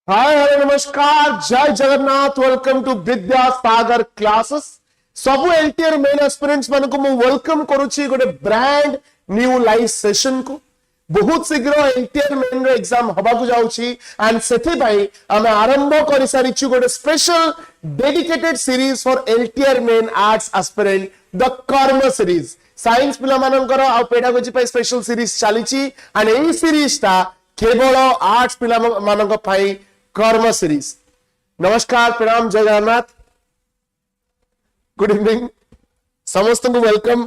हाय hello नमस्कार जय Jagannath welcome to Vidyasagar classes सबु एलटीआर मेन एस्पिरेंट्स मन को मु वेलकम करूची गोटे ब्रांड न्यू लाइव सेशन को बहुत शीघ्र एलटीआर मेन रो एग्जाम हबा को जाउची एंड सेथि भाई हमें आरंभ करि सारिछु गोटे special dedicated series for LTR main arts aspirant the Karma series science पिला मानकर आ पेडागोजी पय स्पेशल सीरीज चलीची एंड एई सीरीज ता केवल आर्ट्स पिला मानक पय कर्म सीरीज। नमस्कार प्रणाम जय जगन्नाथ गुड इवनिंग समस्त को वेलकम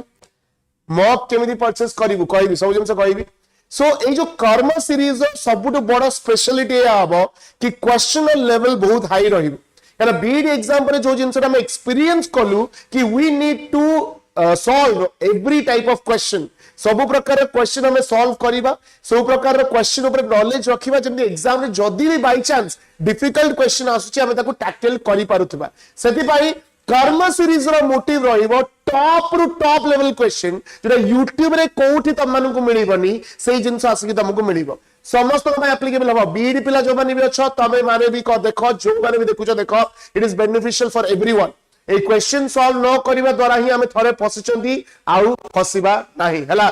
मॉक केमिति परचेस करिवु कहबी सब जिंस कहबी सो ए जो कर्म सीरीज सबुठ बड़ स्पेशलिटी हम कि क्वेश्चन लेवल बहुत हाई रहिबो यानी बीड एग्जाम पर जो जिंस हम एक्सपीरियंस कलु कि we need to solve every type of question सब प्रकार क्वेश्चन हमें सॉल्व करिबा सब प्रकार क्वेश्चन ऊपर नॉलेज रखिबा जेंति एग्जाम रे जदी भी बाय चांस डिफिकल्ट क्वेश्चन आसुची हमें ताको टैकल करि पारुथबा सेति पई कर्म सीरीज रो मोटिव रहिबो टॉप रु टॉप लेवल क्वेश्चन जेटा YouTube रे कोठी तम मानन को मिलिबनी सेही जिंस आसकी तमको मिलिबो समस्त को एप्लीकेबल हो बीडी पिला जो माने भी अछो तमे माने भी को देखो जो माने भी देखुचो देखो it is beneficial for everyone A question solve न करिबा द्वारा ही हमें थरे फसिचंदी आउ फसिबा नाही हला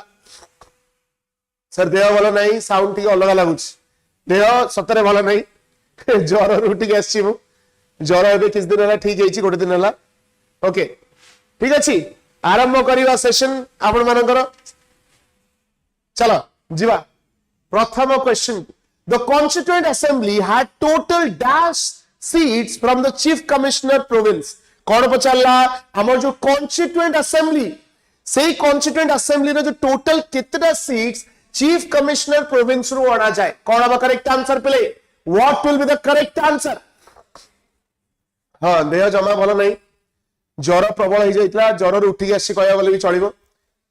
सर देह भलो नहीं साउंड टी अलग लागुच देह सतरे भलो नहीं ज्वर रुटी के आछि मु ज्वर एबे किस दिन हला ठीक हेछि गोटे दिन हला ओके ठीक अछि आरंभ करिवा सेशन आपण मानकर चलो जीवा प्रथम question the constituent assembly had total dash seats from the chief commissioner province कौन पचारला हमर जो कॉन्स्टिट्यूएंट असेंबली सेही कॉन्स्टिट्यूएंट असेंबली रे जो टोटल कितना सीट्स चीफ कमिश्नर प्रोविंस रु अणा जाए कौन अब करेक्ट आंसर पिले what will be the correct answer हां देह जमा भलो नहीं ज्वर प्रबल हो जाइतला ज्वर रे उठी आसी कहया बोले भी चलिबो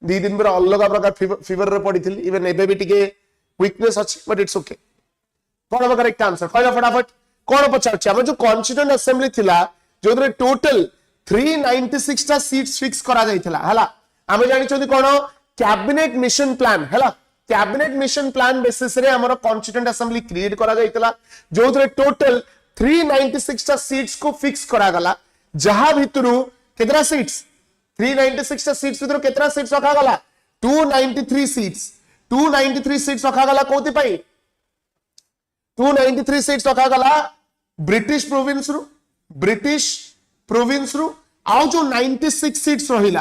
दी दिन पर अलग प्रकार फीवर रे पडिथिल इवन एबे भी टिके वीकनेस अछि बट इट्स ओके कौन अब करेक्ट आंसर कहला फटाफट कौन पचारछि हम जो कॉन्स्टिट्यूएंट असेंबली थिला जो टोटल 396 टा सीट्स फिक्स करा जाइथिला हला हम जानि छथि कोन कैबिनेट मिशन प्लान हला कैबिनेट मिशन प्लान बेसिस रे हमर कॉन्स्टिट्यूएंट असेंबली क्रिएट करा जाइथिला जो टोटल 396 टा सीट्स को फिक्स करा गला जहां भितरु केतरा सीट्स 396 टा सीट्स भितरु केतरा सीट्स रखा गला 293 सीट्स रखा गला कोति पई 293 सीट्स रखा गला ब्रिटिश प्रोविंस रु आउ जो 96 सीट्स रहिला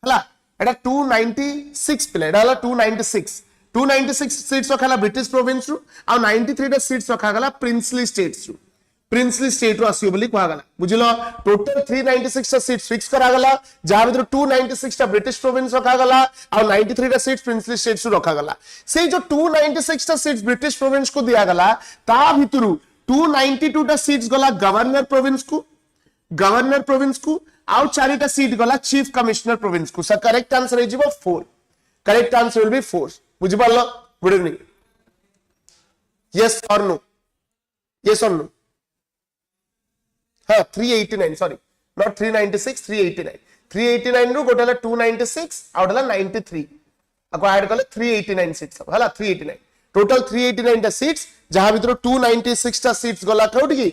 हला एटा 296 प्ले एटा हला 296 सीट्स रखाला ब्रिटिश प्रोविंस रु आउ 93 टा सीट्स रखा गला प्रिंसली स्टेट रु आसियो बोली कहा गला बुझिलो टोटल 396 टा सीट्स फिक्स करा गला जा भीतर 296 टा ब्रिटिश प्रोविंस रखा गला आउ 93 टा सीट्स प्रिंसली स्टेट्स रु रखा गला से जो 296 टा सीट्स ब्रिटिश प्रोविंस को दिया गला ता भीतर 292 टा सीट्स गला गवर्नर प्रोविंस को आउ 4 टा सीट गला चीफ कमिश्नर प्रोविंस को sir correct answer is 4 correct answer will B 4 बुझि पालो गुड इवनिंग यस और नो हां 389 सॉरी नॉट 396 389 रो गोटला 296 आउटला 93 अको ऐड करले 389 सीट्स हला 389 टोटल 389 टा सीट्स जहां भीतर 296 टा सीट्स गला कोड की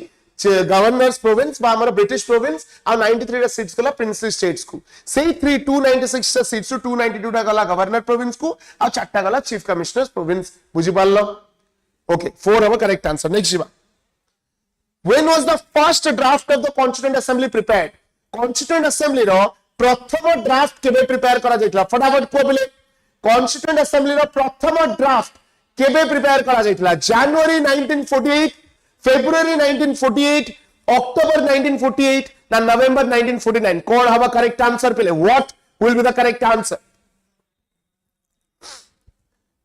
गवर्नर्स प्रोविंस बा हमर ब्रिटिश प्रोविंस आ 93 टा सीट्स गला प्रिंसली स्टेट्स को सेही 296 टा सीट्स 292 टा गला गवर्नर प्रोविंस को आ 4 टा गला चीफ कमिश्नर्स प्रोविंस बुझि पारलो ओके 4 हम करेक्ट आंसर नेक्स्ट जीवा when was the first draft of the constituent assembly prepared constituent assembly रो प्रथम ड्राफ्ट केबे प्रिपेयर करा जाइतला फटाफट को बोले कॉन्स्टिट्यूएंट असेंबली रो प्रथम ड्राफ्ट केबे प्रिपेयर करा जाइतला जनवरी 1948 फेब्रुअरी 1948 अक्टोबर 1948 ना नवंबर 1949 कौन हवा करेक्ट आंसर पहले what will be the correct answer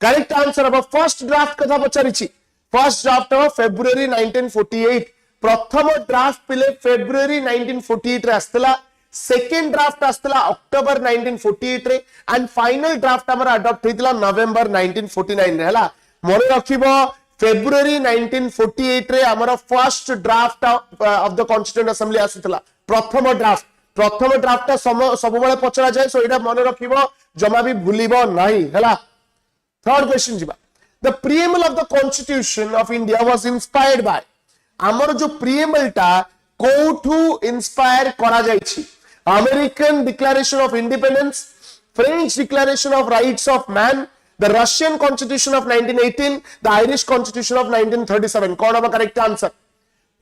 correct answer अब फर्स्ट ड्राफ्ट कथा पचारिछि फर्स्ट ड्राफ्ट ऑफ फेब्रुअरी 1948 प्रथम ड्राफ्ट पहले फेब्रुअरी 1948 रे आस्तला सेकंड ड्राफ्ट आस्तला अक्टोबर 1948 रे एंड फाइनल ड्राफ्ट हमर अडॉप्ट हेतिला नवंबर 1949 रे हला मोरे रखिबो फेब्रुअरी 1948 रे हमर first draft of the constituent assembly आसीतला प्रथम ड्राफ्ट सब बेले पचरा जाय सो एटा मन रखिबो जमा भी भूलिबो नाही हला थर्ड क्वेश्चन जीवा The preamble of the Constitution of India was inspired by आमर जो प्रिएम्बल टा कोठू इंस्पायर करा जायछि American declaration of independence French declaration of rights of man the Russian constitution of 1918 the Irish constitution of 1937 कौन होगा correct answer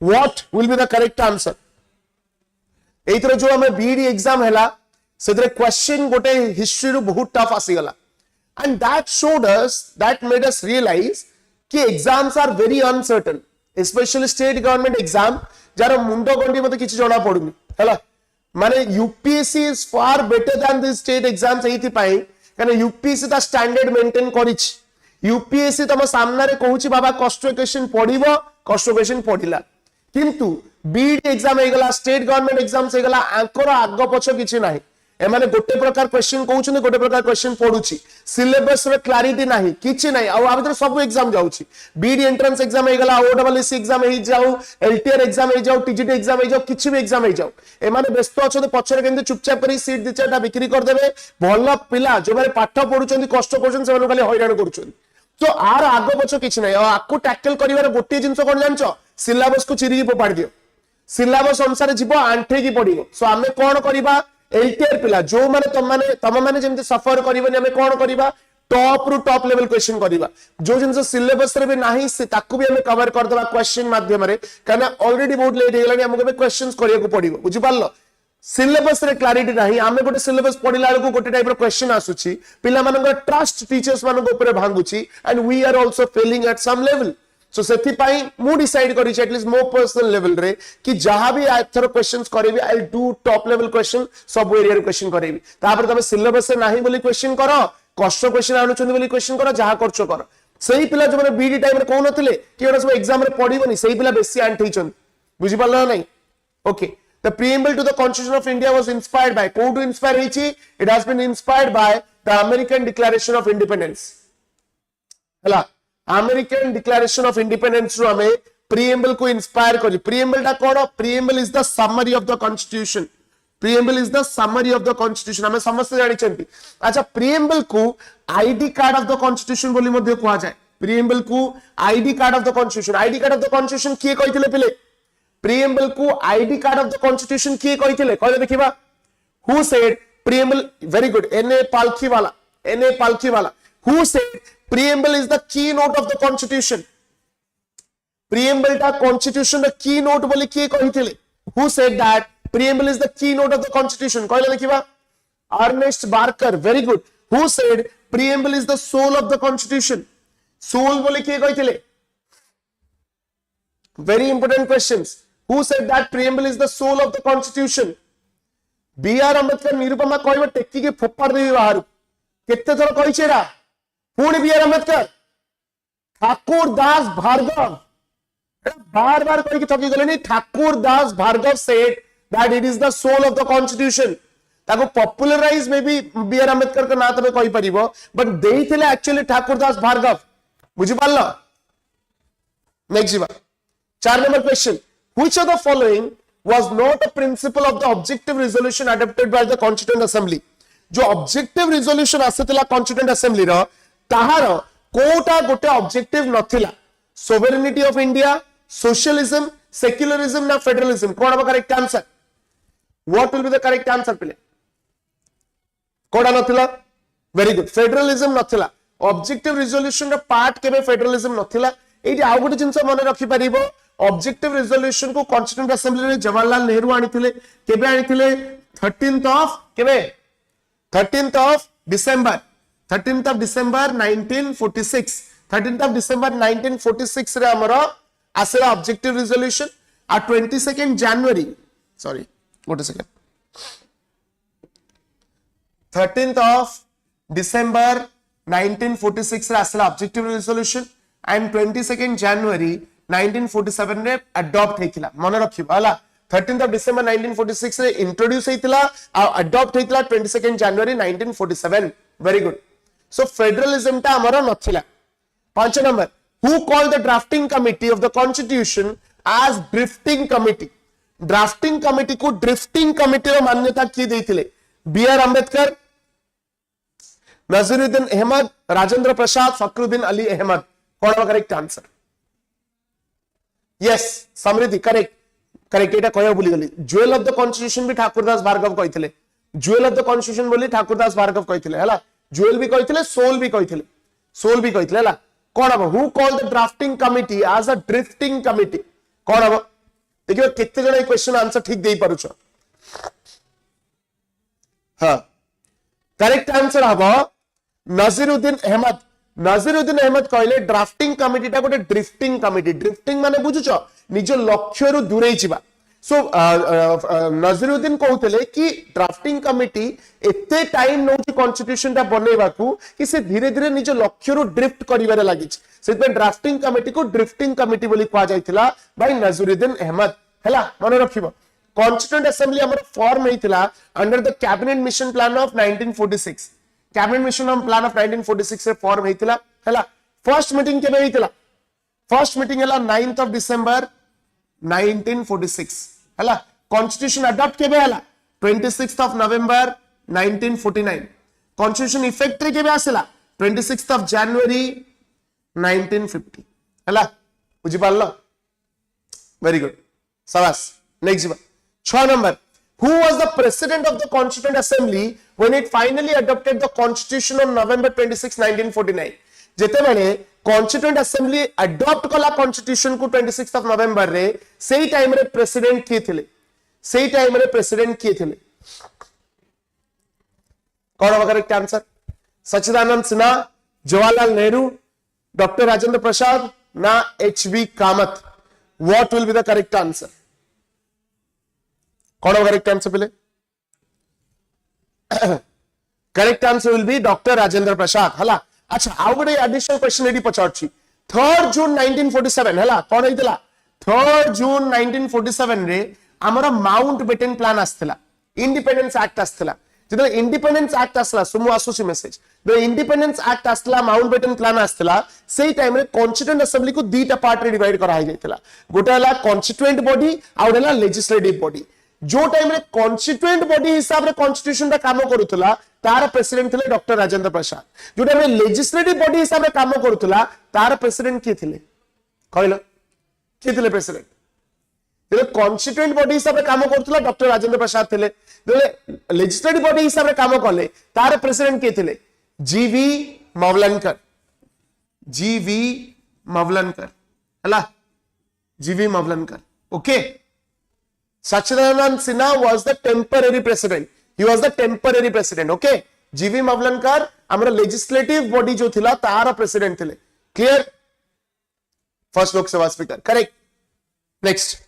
what will be the correct answer एथरे जो हमें बीडी एग्जाम हैला सेदरे क्वेश्चन गोटे हिस्ट्री रो बहुत tough आसी गला and that made us realize कि exams are very uncertain specially state government exam जार मुंडो गंडी मते किछि जणा पडुनी हैला माने UPSC is far better than the state exams एथि पाई कारण यूपीएससी ता स्टैंडर्ड मेंटेन करिछि यूपीएससी तम सामने रे कहूछि बाबा कष्ट क्वेश्चन पढिबो कष्ट क्वेश्चन पढिला किंतु बीडी एग्जाम हे गला स्टेट गवर्नमेंट एग्जाम्स हे गला आंकर आगो पछ किछि नाही एमाने गोटे प्रकार क्वेश्चन कहउछन गोटे प्रकार क्वेश्चन पढुछि सिलेबस रे क्लैरिटी नाही किछि नाही आ भीतर सब एग्जाम जाउछि बीडी एंट्रेंस एग्जाम हे गला ओडब्ल्यूसी एग्जाम हे जाऊ एलटीआर एग्जाम हे जाऊ टीजीटी एग्जाम हे जाऊ किछि भी एग्जाम हे जाऊ एमाने व्यस्त अछन पछरे केंदे चुपचाप करी सीट दि चारटा बिक्री कर देबे भल पिला जो माने पाठ पढुछन कष्ट करछन से खाली हैरान करूछन तो आर आगो पछ किछि नाही आकु टैकल करिवार गोटे जिंस कोन जानछो सिलेबस को चिरी पपाड़ दियो सिलेबस अनुसार जीवो आंठे की पड़िबो सो आमे कोन करिबा एलटीआर पिला जो माने तम माने जेमति सफर करिवनी हमें कोन करिबा टॉप रु टॉप लेवल क्वेश्चन करिबा जो जिंस सिलेबस रे भी नाही से ताकू भी हमें कवर कर देबा क्वेश्चन माध्यम रे कारण ऑलरेडी बहुत लेट हे गेलानी हमको क्वेश्चंस करिया को पड़िबो बुझि पारलो सिलेबस रे क्लैरिटी नाही आमे गोटे सिलेबस पढिला को गोटे टाइप रो क्वेश्चन आसुची पिला मानकर ट्रस्ट टीचर्स मानक ऊपर भांगुची and we are also failing at some level so सेति पाई मु डिसाइड करी छै एटलीस्ट मो पर्सनल लेवल रे कि जहां भी आथर क्वेश्चंस करेबी I will do top level question सब एरिया रे क्वेश्चन करेबी तापर तमे सिलेबस रे नाही बोली क्वेश्चन करो कष्ट क्वेश्चन आनुचंदी बोली क्वेश्चन करो जहां करछो करो सही पिला जो माने बीडी टाइम रे कोन नथिले कि एरा सब एग्जाम रे पढिबोनी सही पिला बेसी आंठी छन बुझि पारलो नहीं okay The preamble to the Constitution of India was inspired by who to inspire hichi it has been inspired by the American Declaration of Independence हला American Declaration of Independence रो हमें preamble को inspire करी preamble टा कोन preamble is the summary of the constitution preamble is the summary of the constitution हमें समस्त जानि छंती अच्छा preamble को ID card of the constitution बोली मध्ये कोआ जाय preamble को ID card of the constitution ID card of the constitution किए कहिथिले पिले preamble को ID card of the constitution किए कहिथिले कहले देखिबा who said preamble very good NA पालखी वाला who said preamble is the keynote of the constitution preamble टा constitution the keynote बोली किए कहिथिले who said that preamble is the keynote of the constitution कहले देखिबा Ernest Barker very good who said preamble is the soul of the constitution soul बोली किए कहिथिले very important questions who said that preamble is the soul of the constitution B.R. Ambedkar Nirupama कहबे टेकी के फोपाड़ देबी बाहर केते थर कहि छेरा पुणी B.R. Ambedkar ठाकुर दास भार्गव बार बार कहि के थकी गलेनी Thakur Das Bhargava said that it is the soul of the constitution ताको popularise may be B.R. Ambedkar का ना तबे कहि परिबो बट देइथिले एक्चुअली ठाकुर दास भार्गव बुझि पारलो नेक्स्ट जीवा 4 number question which of the following was not a principle of the objective resolution adopted by the Constituent Assembly जो objective resolution आसेतला Constituent Assembly रो ताहार कोटा गोटे objective नथिला sovereignty of India socialism secularism ना federalism कोन बा correct answer what will be the correct answer पिले कोडा नथिला very good federalism नथिला objective resolution रो पार्ट केबे federalism नथिला एठी आ गोटे जिंस मन रखि परिबो ऑब्जेक्टिव रेजोल्यूशन को कॉन्स्टिट्यूएंट असेंबली रे जवाहरलाल नेहरू आनिथिले केबे आनिथिले 13th of December 1946 13th of December 1946 रे हमरो आसेला ऑब्जेक्टिव रेजोल्यूशन आ 22nd जनवरी sorry what is it 13th of December 1946 रे आसेला ऑब्जेक्टिव रेजोल्यूशन एंड 22nd जनवरी 1947 रे अडॉप्ट हेतिला मन रखिबा हला 13th ऑफ डिसेंबर 1946 रे इंट्रोड्यूस हेतिला आ अडॉप्ट हेतिला 22nd जनवरी 1947 वेरी गुड सो फेडरलिज्म ता हमर नथिला 5 number who called the drafting committee of the constitution as drifting committee को ड्रिफ्टिंग कमिटी रो मान्यता की देथिले B.R. अंबेडकर नजरुद्दीन अहमद राजेंद्र प्रसाद फखरुद्दीन अली अहमद कोन correct answer yes Samriddhi correct correct एटा कहया भूली गली ज्वेल ऑफ द कॉन्स्टिट्यूशन भी ठाकुरदास भार्गव कहिथिले ज्वेल ऑफ द कॉन्स्टिट्यूशन बोली ठाकुरदास भार्गव कहिथिले हला ज्वेल भी कहिथिले सोल भी कहिथिले हला कोन अब who call the drafting committee as a drifting committee कोन अब देखियो केते जण ए क्वेश्चन आंसर ठीक देई पारुछ हां करेक्ट आंसर हबो नजीरुद्दीन अहमद कहले ड्राफ्टिंग कमिटी टा गोटे ड्रिफ्टिंग कमिटी ड्रिफ्टिंग माने बुझुछ निज लक्ष्य रु दूरे जिबा सो नजीरुद्दीन कहते कि ड्राफ्टिंग कमिटी एते टाइम नौची कॉन्स्टिट्यूशन टा बनेबाकू कि से धीरे धीरे निज लक्ष्य रु ड्रिफ्ट करिवारे लागि सेते ड्राफ्टिंग कमिटी को ड्रिफ्टिंग कमिटी बोली कहा जायतिला बाय नजीरुद्दीन अहमद हला मन रखिबो कॉन्स्टिट्यूएंट असेंबली हमर फॉर्म हेतिला under the cabinet mission plan of 1946 cabinet mission plan of 1946 रे फॉर्म हेतिला हला फर्स्ट मीटिंग केबे हेतिला फर्स्ट मीटिंग हला 9th ऑफ डिसेंबर 1946 हला कॉन्स्टिट्यूशन अडॉप्ट केबे हला 26th of November 1949 constitution effect रे केबे आसेला 26th ऑफ जनवरी 1950 हला बुझि पारलो वेरी गुड शाबाश next 6 number who was the president of the constituent assembly when it finally adopted the constitution on November 26 1949 जेते बेले constituent assembly adopt कला constitution को 26th of November रे सेही टाइम रे प्रेसिडेंट किए थिले कौन होगा correct answer Sachchidananda Sinha Jawaharlal Nehru doctor Rajendra Prasad ना HB Kamath what will be the correct answer कौन होगा करेक्ट आंसर पहले correct answer will be doctor Rajendra Prasad हला अच्छा आउ गोटे एडिशनल क्वेश्चन एडी पचारछि 3rd जून 1947 हला कोन हेतिला 3rd जून 1947 रे हमर माउंट बेटन प्लान आस्थला इंडिपेंडेंस एक्ट आस्थला जदे इंडिपेंडेंस एक्ट आसला सुमु आसुची message the independence act आस्थला mount batten plan आस्थला सेही टाइम रे कॉन्स्टिट्यूएंट असेंबली को दीटा पार्ट रे डिवाइड करा जायतिला गोटे हला कॉन्स्टिट्यूएंट बॉडी आ हला लेजिस्लेटिव बॉडी जो टाइम रे कॉन्स्टिट्यूएंट बॉडी हिसाब रे कॉन्स्टिट्यूशन दा काम करूतला तार प्रेसिडेंट थिले डॉक्टर राजेंद्र प्रसाद जो टाइम रे लेजिस्लेटिव बॉडी हिसाब रे काम करूतला तार प्रेसिडेंट के थिले कहलो के थिले प्रेसिडेंट जेले कॉन्स्टिट्यूएंट बॉडी हिसाब रे काम करूतला डॉक्टर राजेंद्र प्रसाद थिले जेले लेजिस्लेटिव बॉडी हिसाब रे काम करले तार प्रेसिडेंट के थिले जीवी मवलनकर हला जीवी मवलनकर okay Satchidanand Sinha was the temporary president. He was the temporary president. Okay. GV Mavlankar हमारा legislative body जो थिला तारा president थिले. Clear? First Lok Sabha speaker. Correct. Next.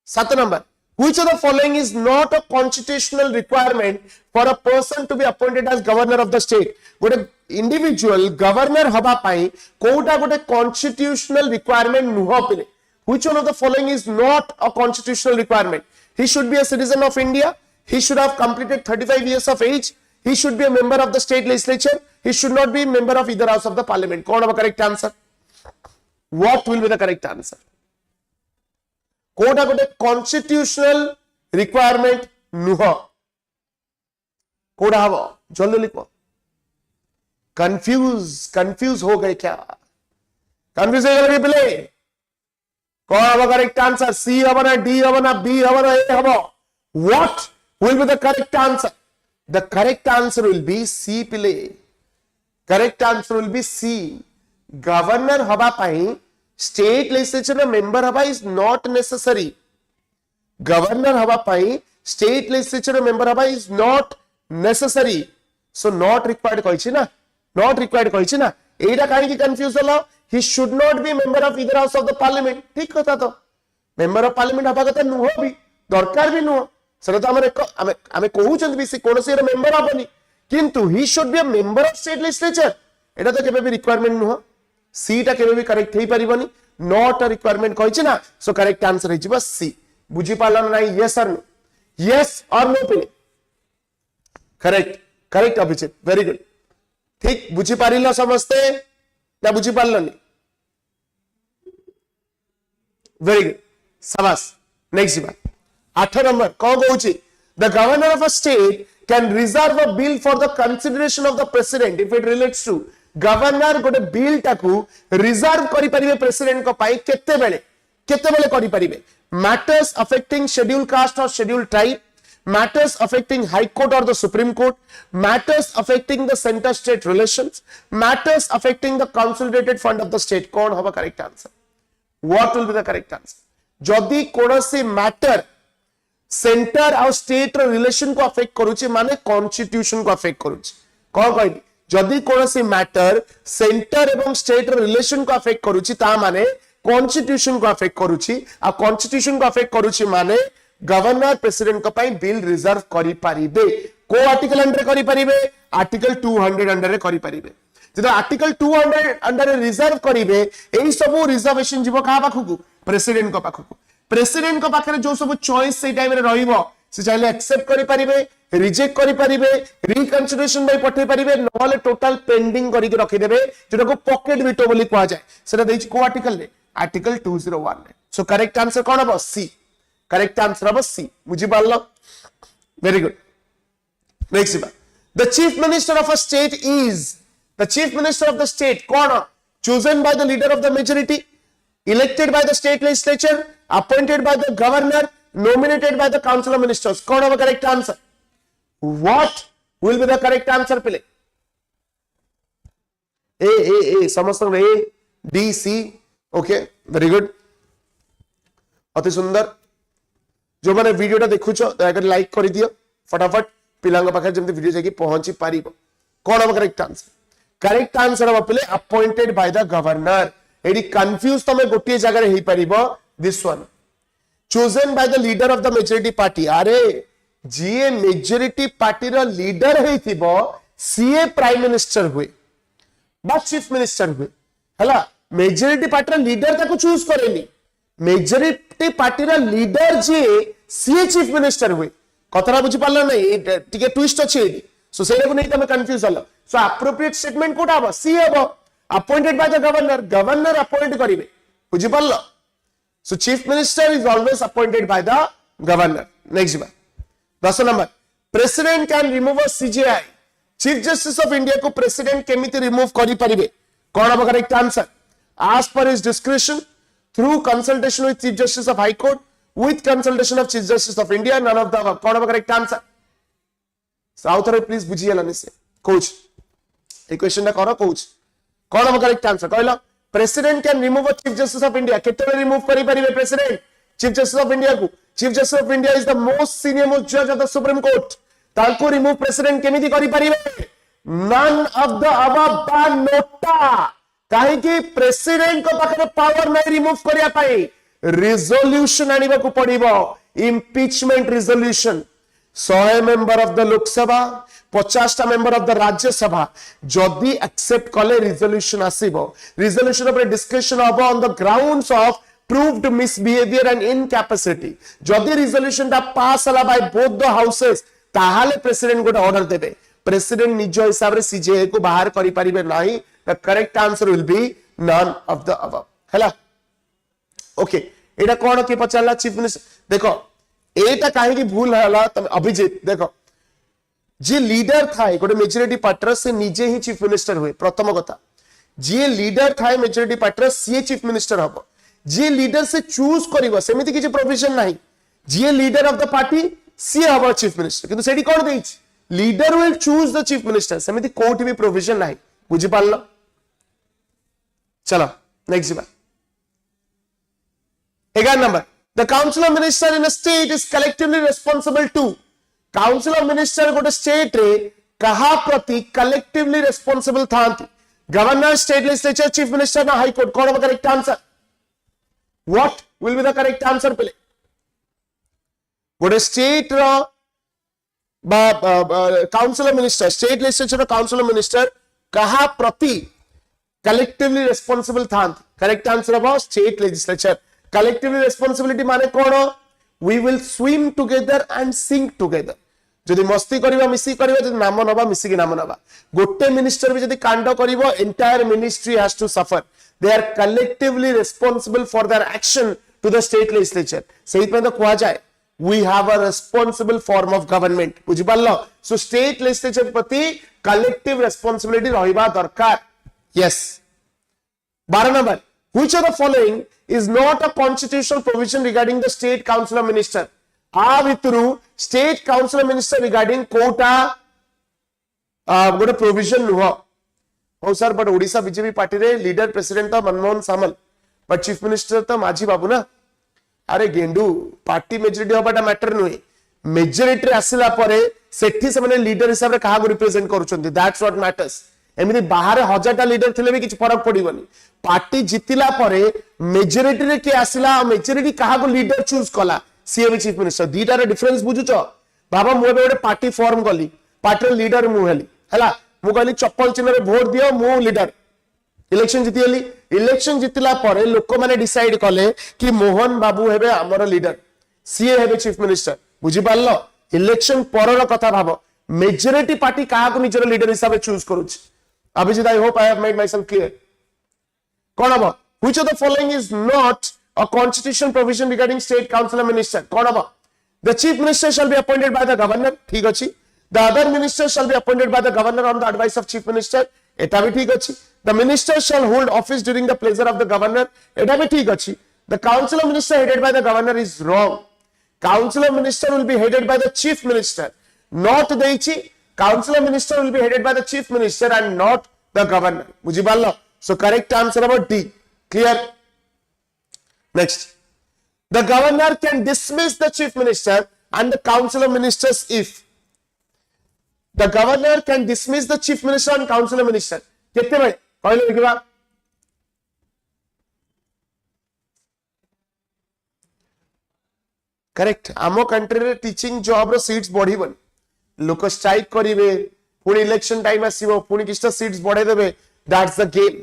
7 number. Which of the following is not a constitutional requirement for a person to be appointed as governor of the state? गोटे individual governor हवा पाई कोटा गोटे constitutional requirement नुह पिले. Which one of the following is not a constitutional requirement? He should be a citizen of India. He should have completed 35 years of age. He should be a member of the state legislature. He should not be a member of either house of the parliament. कौन होगा correct answer? What will be the correct answer? Kota कोटे constitutional requirement नुह कोटा हवा जल्दी लिखो confuse हो गए क्या confuse हो गए पहले कौन होगा करेक्ट आंसर सी हवा ना डी हवा ना बी हवा ना ए हवा what will be the correct answer the correct answer will be C पिले correct answer will be C governor हवा पाई स्टेट लेजिस्लेचर मेंबर हवा इज नॉट नेसेसरी गवर्नर हवा पाई स्टेट लेजिस्लेचर मेंबर हवा is not necessary so not required कहिछि ना not required कहिछि ना एटा काहे की कंफ्यूज होला he should not be member of either house of the parliament ठीक कथा तो member of parliament हबा कथा नुह भी दरकार भी नुह सेटा तो हमें कहउचंत भी से कोनोसी मेंबर हबनी किंतु he should be a member of state legislature एटा तो केबे भी रिक्वायरमेंट नुह सी टा केबे भी करेक्ट हेई परिबनी नॉट अ रिक्वायरमेंट कहिछि ना सो करेक्ट आंसर हे जिबा सी बुझी पालन नाही यस और नो पिले करेक्ट अभिजित वेरी गुड ठीक बुझी पारिलो समझते ना बुझी पारलनी वेरी गुड शाबाश नेक्स्ट बात 8 नंबर कौन कहउची the governor of a state can reserve a bill for the consideration of the president if it relates to governor गोटे बिल टाकू रिजर्व करि परिबे प्रेसिडेंट को पाई केते बेले केतेबेले करि परिबे मैटर्स अफेक्टिंग शेड्यूल कास्ट और schedule tribe, matters affecting high court or the supreme court, matters affecting the center state relations, matters affecting the consolidated fund of the state. कौन होगा correct answer? What will be the correct answer? जदि कोनोसी matter centre और state relation को affect करूची माने constitution को affect करूची. कौन कहली जदि कोनोसी मैटर सेंटर एवं स्टेट रिलेशन को अफेक्ट करूची ता माने कॉन्स्टिट्यूशन को अफेक्ट करूची. आ कॉन्स्टिट्यूशन को अफेक्ट करूची माने गवर्नर प्रेसिडेंट को पाई बिल रिजर्व करि परिबे. को आर्टिकल अंडर करि परिबे आर्टिकल 200 अंडर रे करि परिबे. जदि आर्टिकल 200 अंडर रिजर्व करिवे एई सब रिजर्वेशन जीव का पाखु प्रेसिडेंट को पाखु. प्रेसिडेंट को पाखरे जो सब चॉइस से टाइम रे रहिबो से चाहे एक्सेप्ट करि परिबे, रिजेक्ट करि परिबे, रिकंसिडरेशन बाय पठे परिबे, नहले टोटल पेंडिंग करि के रखि देबे जेटा को पॉकेट वीटो बोली कहा जाय. सेटा देछि को आर्टिकल रे आर्टिकल 201 रे. सो करेक्ट आंसर कोन हबो सी. करेक्ट आंसर हबो सी. बुझि पारलो वेरी गुड. नेक्स्ट बा the chief minister of a state is the chief minister of the state कौन chosen by the leader of the majority, elected by the state legislature, appointed by the governor, nominated by the council of ministers. कौन होगा correct answer? What will be the correct answer पहले? A समस्त A D C. okay very good. अति सुंदर. जो माने video टा देखुछो Dayakar like कर दियो फटाफट पिलांग पाखे जेमति वीडियो जाकी पहुंची पारिबो. कौन होगा correct answer? करेक्ट आंसर हम पहले अपॉइंटेड बाय द गवर्नर. एडी कंफ्यूज तमे गोटे जगह रे हे परिबो this one chosen by the leader of the majority party. अरे जीए मेजॉरिटी पार्टी रो लीडर हेथिबो सीए प्राइम मिनिस्टर हुए बा चीफ मिनिस्टर हुए हला. मेजॉरिटी पार्टी रो लीडर ताको चूज करेनी. मेजॉरिटी पार्टी रो लीडर जे सीए चीफ मिनिस्टर हुए. कथरा बुझी पारला नै टिके ट्विस्ट अछि. सो सेटा को नै तमे कंफ्यूज हलो. So appropriate statement कोटा हबो सी हबो appointed by the governor. governor appoint करिवे. बुझि पल्लो. So chief minister is always appointed by the governor. next बा 10 number president can remove a CJI. chief justice of India को president केमिति remove करि परिवे. कोन हबो correct answer? as per his discretion, through consultation with chief justice of high court, with consultation of chief justice of India, none of the above. कोन हबो correct answer? साउथ रे please बुझि हलानी से कोच ए क्वेश्चन करो कोच कौन हम करेक्ट आंसर कहलो. President can remove chief justice of India. केते रिमूव करि परिबे president chief justice of India को. Chief justice of India is the most senior most जज ऑफ द सुप्रीम कोर्ट. ताको रिमूव प्रेसिडेंट केमिति करि परिबे. नन ऑफ द अबव बा नोटा. काहे कि प्रेसिडेंट को पाखरे पावर नै रिमूव करिया पाई रिजोल्यूशन आनिबा को पड़िबो. Impeachment resolution 100 member of the Lok Sabha 50 member of the Rajya Sabha जदि एक्सेप्ट कले रिजोल्यूशन आसीबो. रिजोल्यूशन ऊपर डिस्कशन हबो on the grounds of proved misbehaviour and incapacity. जदि रिजोल्यूशन दा पास हला बाय बोथ द हाउसेस ताहाले प्रेसिडेंट गोटे ऑर्डर देबे. प्रेसिडेंट निज हिसाब रे सीजे को बाहर करि परिबे नाही. The correct answer will be none of the above. हला ओके एटा कोन के पचाला चीफ मिनिस्टर. देखो एटा काहे की भूल हला तमे अभिजीत देखो जे लीडर थाए गोटे मेजॉरिटी पार्टी से निजे ही चीफ मिनिस्टर हुए. प्रथम कथा जे लीडर थाए मेजॉरिटी पार्टी सी चीफ मिनिस्टर हबो. जे लीडर से चूज करिवो सेमिति किछि प्रोविजन नाही. जे लीडर ऑफ द पार्टी सी हबो चीफ मिनिस्टर. किंतु सेडी कोन देछि leader will choose the chief minister. सेमिति कोर्ट भी प्रोविजन नाही. बुझि पारलो. चलो नेक्स्ट बा 11 number the council of minister in a state is collectively responsible to. Council of minister गोटे स्टेट रे कहा प्रति कलेक्टिवली रिस्पांसिबल थांती. Governor, state legislature, chief minister ना हाई कोर्ट. कौन होगा correct answer? What will be the correct answer? पहले गोटे स्टेट रो council of minister state legislature council of minister कहा प्रति कलेक्टिवली रिस्पांसिबल थांती. करेक्ट आंसर हो स्टेट लेजिस्लेचर. कलेक्टिवली रिस्पांसिबिलिटी माने कौन? We will swim together and sink together. जदि मस्ती करबा मिसी करबा जदि नाम नबा मिसी के नाम नबा. गोटे मिनिस्टर भी जदि कांड करबो entire ministry has to suffer. They are collectively responsible for their action to the state legislature. सही पे तो कहा जाए we have a responsible form of government. बुझि पारलो. सो स्टेट लेजिस्लेचर प्रति कलेक्टिव रिस्पांसिबिलिटी रहिबा दरकार. Yes 12 number Which of the following is not a constitutional provision regarding the state council of minister? आ भितरु state council of minister regarding कोटा गोटे provision नुह हो sir but Odisha BJP party रे लीडर प्रेसिडेंट तो Manmohan Samal but chief minister तो माझी बाबू ना अरे गेंडू पार्टी मेजोरिटी होबाटा मैटर नुहे मेजोरिटी आसिला परे सेठी से माने लीडर हिसाब रे कहा को रिप्रेजेंट करूछंती दैट्स व्हाट मैटर्स एमिति बाहर हजारटा लीडर थिले भी किछ फरक पड़िबनी पार्टी जितिला परे मेजोरिटी रे के आसिला मेजोरिटी कहा को लीडर चूज कला सीएम चीफ मिनिस्टर दीटा रे डिफरेंस बुझुचो बाबा मु गोटे पार्टी फॉर्म कली पार्टी लीडर मु हेली हला मु कहली चप्पल चिन्ह रे वोट दियो मु लीडर इलेक्शन जितिली इलेक्शन जितिला परे लोक माने डिसाइड कले कि मोहन बाबू हेबे हमर लीडर सीए हेबे चीफ मिनिस्टर बुझी पारलो इलेक्शन परर कथा भाबो मेजोरिटी पार्टी कहा को निजर लीडर हिसाब चूज करूछ Abhijit I hope I have made myself clear कोन अब which of the following is not a constitution provision regarding state council minister कोन अब the chief minister shall be appointed by the governor ठीक अछि the other minister shall be appointed by the governor on the advice of chief minister एटा भी ठीक अछि the minister shall hold office during the pleasure of the governor एटा भी ठीक अछि the council of minister headed by the governor is wrong Council of Minister will be headed by the Chief Minister, not the Council of Minister will be headed by the Chief Minister and not the Governor. Mujiballa. So correct answer about D. Clear? Next. The Governor can dismiss the Chief Minister and the Council of Ministers if the Governor can dismiss the Chief Minister and Council of Ministers. कितने भाई? पहले लिखिए correct आमो country रे teaching job रो seats बढ़िबन लोक strike करिवे पुनी election time आसीबो पुनी किस्ता सीट्स बढ़े देबे that's the game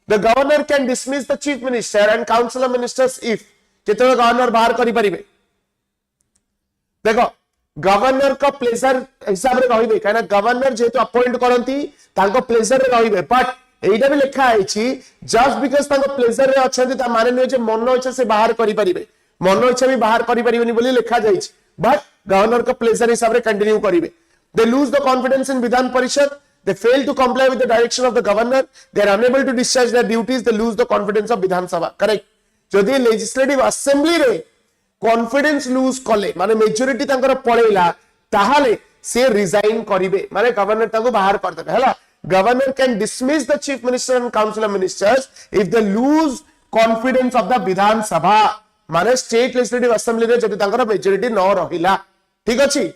the governor can dismiss the chief minister and council of ministers if केते गवर्नर बाहर करि परिबे देखो गवर्नर का प्लेजर हिसाब रे रहिबे काना गवर्नर जेतो अपॉइंट करंती तांको प्लेजर रे रहिबे बट एइटा भी लिखा आइछि जस्ट बिकॉज़ तांको प्लेजर रे अछंती ता माने नै जे मन इच्छा से बाहर करि परिबे मन इच्छा भी बाहर करि परिबेनी बोली लिखा जाइछि बट गवर्नर का प्लेजर हिसाब रे कंटिन्यू करिवे they lose the confidence in Vidhan Parishad they fail to comply with the direction of the governor they are unable to discharge their duties they lose the confidence of Vidhan Sabha correct जदि legislative assembly रे confidence lose कले माने majority तांकर पळेला ताहाले से resign करिवे माने governor ताको बाहर कर देबे हला governor can dismiss the chief minister and council of ministers if they lose confidence of the Vidhan Sabha माने स्टेट लेजिस्लेटिव असेंबली रे जदि तांकर मेजॉरिटी न रहिला ठीक अछि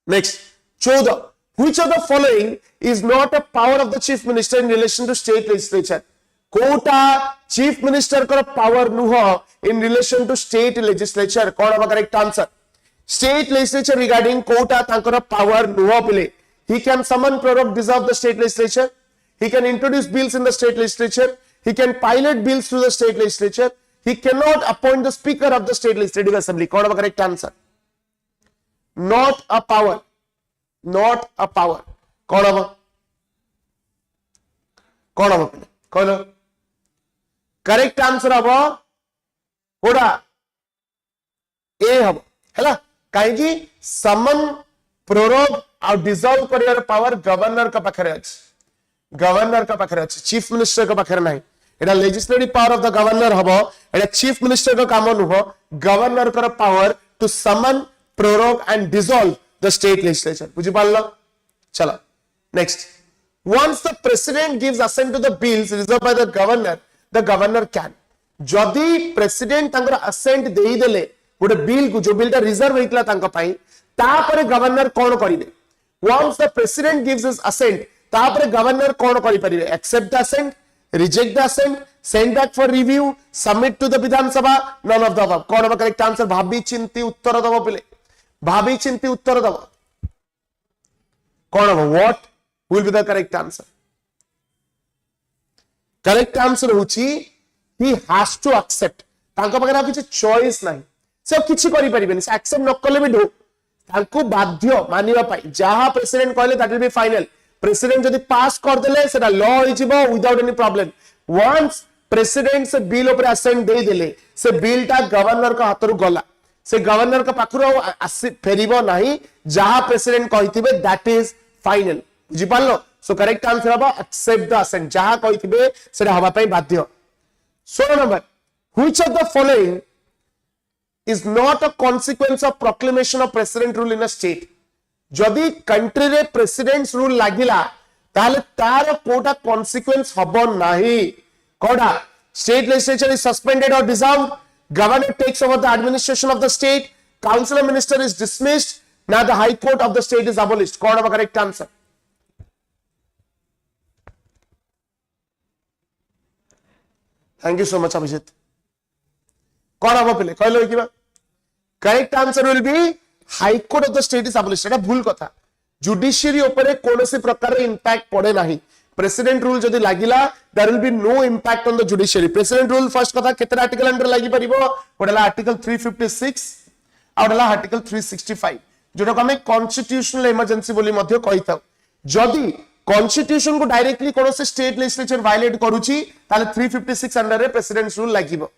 next 14 which of the following is not a power of the chief minister in relation to state legislature कोटा chief minister कर पावर नुह in relation to state legislature कोन अब correct answer state legislature regarding कोटा तांकर power नुह पिले he can summon prorogue dissolve the state legislature he can introduce bills in the state legislature he can pilot bills through the state legislature he cannot appoint the speaker of the state legislative assembly कौन होगा correct answer not a power कौन होगा कौन correct answer होगा कोड़ा ए होगा है ना कहीं समन प्रोरोग और डिसॉल्व करियर पावर गवर्नर का पाखरे अच्छी चीफ मिनिस्टर का पाखरे नहीं एटा legislative power of the governor हबो एटा चीफ मिनिस्टर का काम नुह गवर्नर कर power to summon prorogue and dissolve the state legislature बुझी पारलो चलो next once the president gives assent to the bills reserve by the governor can जदी प्रेसिडेंट तांकर असेंट देई देले गोटे बिल को जो बिलटा रिजर्व हेतला तांका पई तापरे गवर्नर कोन करिवे once the president gives his assent तापरे गवर्नर कोन करि परिवे accept the assent reject the assent, send back for review, submit to the Vidhan Sabha, none of the above. कौन होगा correct answer? भाभी चिंती उत्तर दबो पिले भाभी चिंती उत्तर दबो कौन होगा what will be the correct answer? Correct answer होची he has to accept तांको पाखरे किछि चॉइस नाही से किछि करि परिबेनी से एक्सेप्ट न कले भी ढो तांको बाध्य मानिबा पाई जहां प्रेसिडेंट कहले that will be final president जदि पास कर देले सेटा लॉ होइजिबो without any problem once president से बिल ऊपर असेंट दे देले से बिलटा गवर्नर का हाथरु गला से गवर्नर का पाखरु फेरिबो नाही जहां प्रेसिडेंट कहिथिबे दैट इज फाइनल बुझि पारलो सो करेक्ट आंसर हबो एक्सेप्ट द असेंट जहां कहिथिबे सेटा हबा पई बाध्य 16 number, which of the following is not a consequence of proclamation of president rule in a state? जदि कंट्री रे प्रेसिडेंट्स रूल लागिला ताले तार कोटा consequence हबो नाही कोडा state legislature is suspended or dissolved, governor takes over the administration of the state, council of minister is dismissed, now the high court of the state is abolished. Code of correct answer. Thank you so much Abhijit. Code of पहले कहलो कि correct answer will be high court of the state is abolished. एटा भूल कथा. Judiciary ऊपर कोनोसी प्रकार impact पड़े नाही. प्रेसिडेंट रूल जदि लागिला there will be no impact on the judiciary. President rule first कथा केते आर्टिकल अंडर लागि परिबो ओडला आर्टिकल 356 ओडला आर्टिकल 365 जोटा को हमें कॉन्स्टिट्यूशनल इमरजेंसी बोली मध्ये कहिताउ. जदि कॉन्स्टिट्यूशन को डायरेक्टली कोनोसी स्टेट लेजिस्लेचर वायलेट करूची ताले 356 अंडर रे प्रेसिडेंट रूल लागिबो.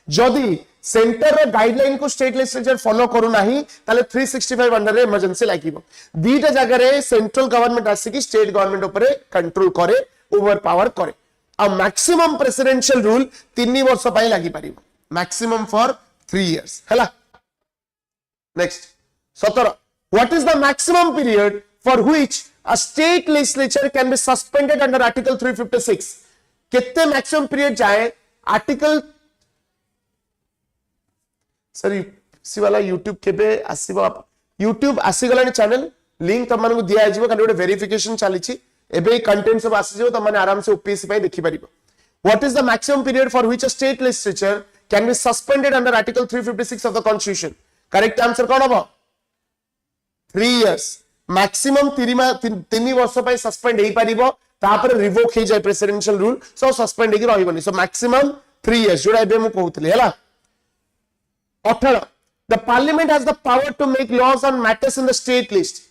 जदि सेंटर रे गाइडलाइन को स्टेट लेजिस्लेचर फॉलो करू नाही ताले 365 अंडर रे इमरजेंसी लागिबो. दीटा जगह रे सेंट्रल गवर्नमेंट आसी कि स्टेट गवर्नमेंट ऊपर कंट्रोल करे, ओवर पावर करे. आ मैक्सिमम प्रेसिडेंशियल रूल 3 वर्ष पई लागि परिबो, मैक्सिमम फॉर 3 इयर्स हला. Next 17, what is the maximum period for which a state legislature can be suspended under article 356? कितने मैक्सिमम पीरियड जाए आर्टिकल सर सी वाला YouTube केबे आसीबो YouTube आसी गलानी चैनल लिंक तम मानकु दिया आइजबो काने गोटे वेरिफिकेशन चलीची एबे कंटेंट सब आसी जो तम माने आराम से ओपीएससी पई देखि परिबो. What is the maximum period for which a state legislature can be suspended under article 356 of the constitution? Correct answer कोन हबो? 3 इयर्स. मैक्सिमम 3 वर्ष पई सस्पेंड हेई परिबो, तापर रिवोक हे जाय प्रेसिडेंशियल रूल, सो सस्पेंड हेकी रहिबोनी. सो मैक्सिमम 3 इयर्स जोडा एबे मु कहउतली हला. 18, the parliament has the power to make laws on matters in the state list.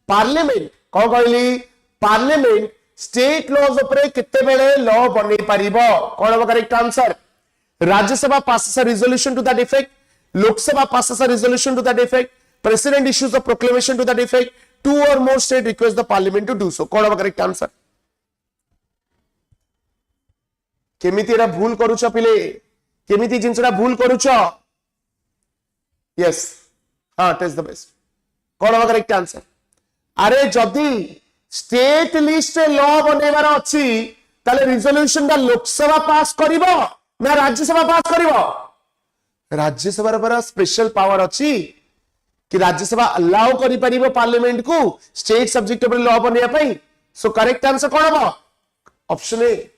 Parliament को कहली parliament state laws ऊपर कितने बेले law बने परिबो? कौन होगा correct answer? Rajya Sabha passes a resolution to that effect, Lok Sabha passes a resolution to that effect, president issues a proclamation to that effect, 2 or more state request the parliament to do so. कौन होगा correct answer? केमिति era भूल करूछ पिले, केमिति जिंसरा भूल करूछ? Yes, हाँ test the best. कौन होगा करेक्ट आंसर? अरे जदि स्टेट लिस्ट रे लॉ बनेबार अछि ताले रिजोल्यूशन दा लोकसभा पास करिवो ना राज्यसभा पास करिवो? राज्यसभा रे स्पेशल पावर अछि कि राज्यसभा अलाउ करि परिबो पार्लियामेंट को स्टेट सब्जेक्ट पर लॉ बनेया पई. सो करेक्ट आंसर कोन हबो? Option A.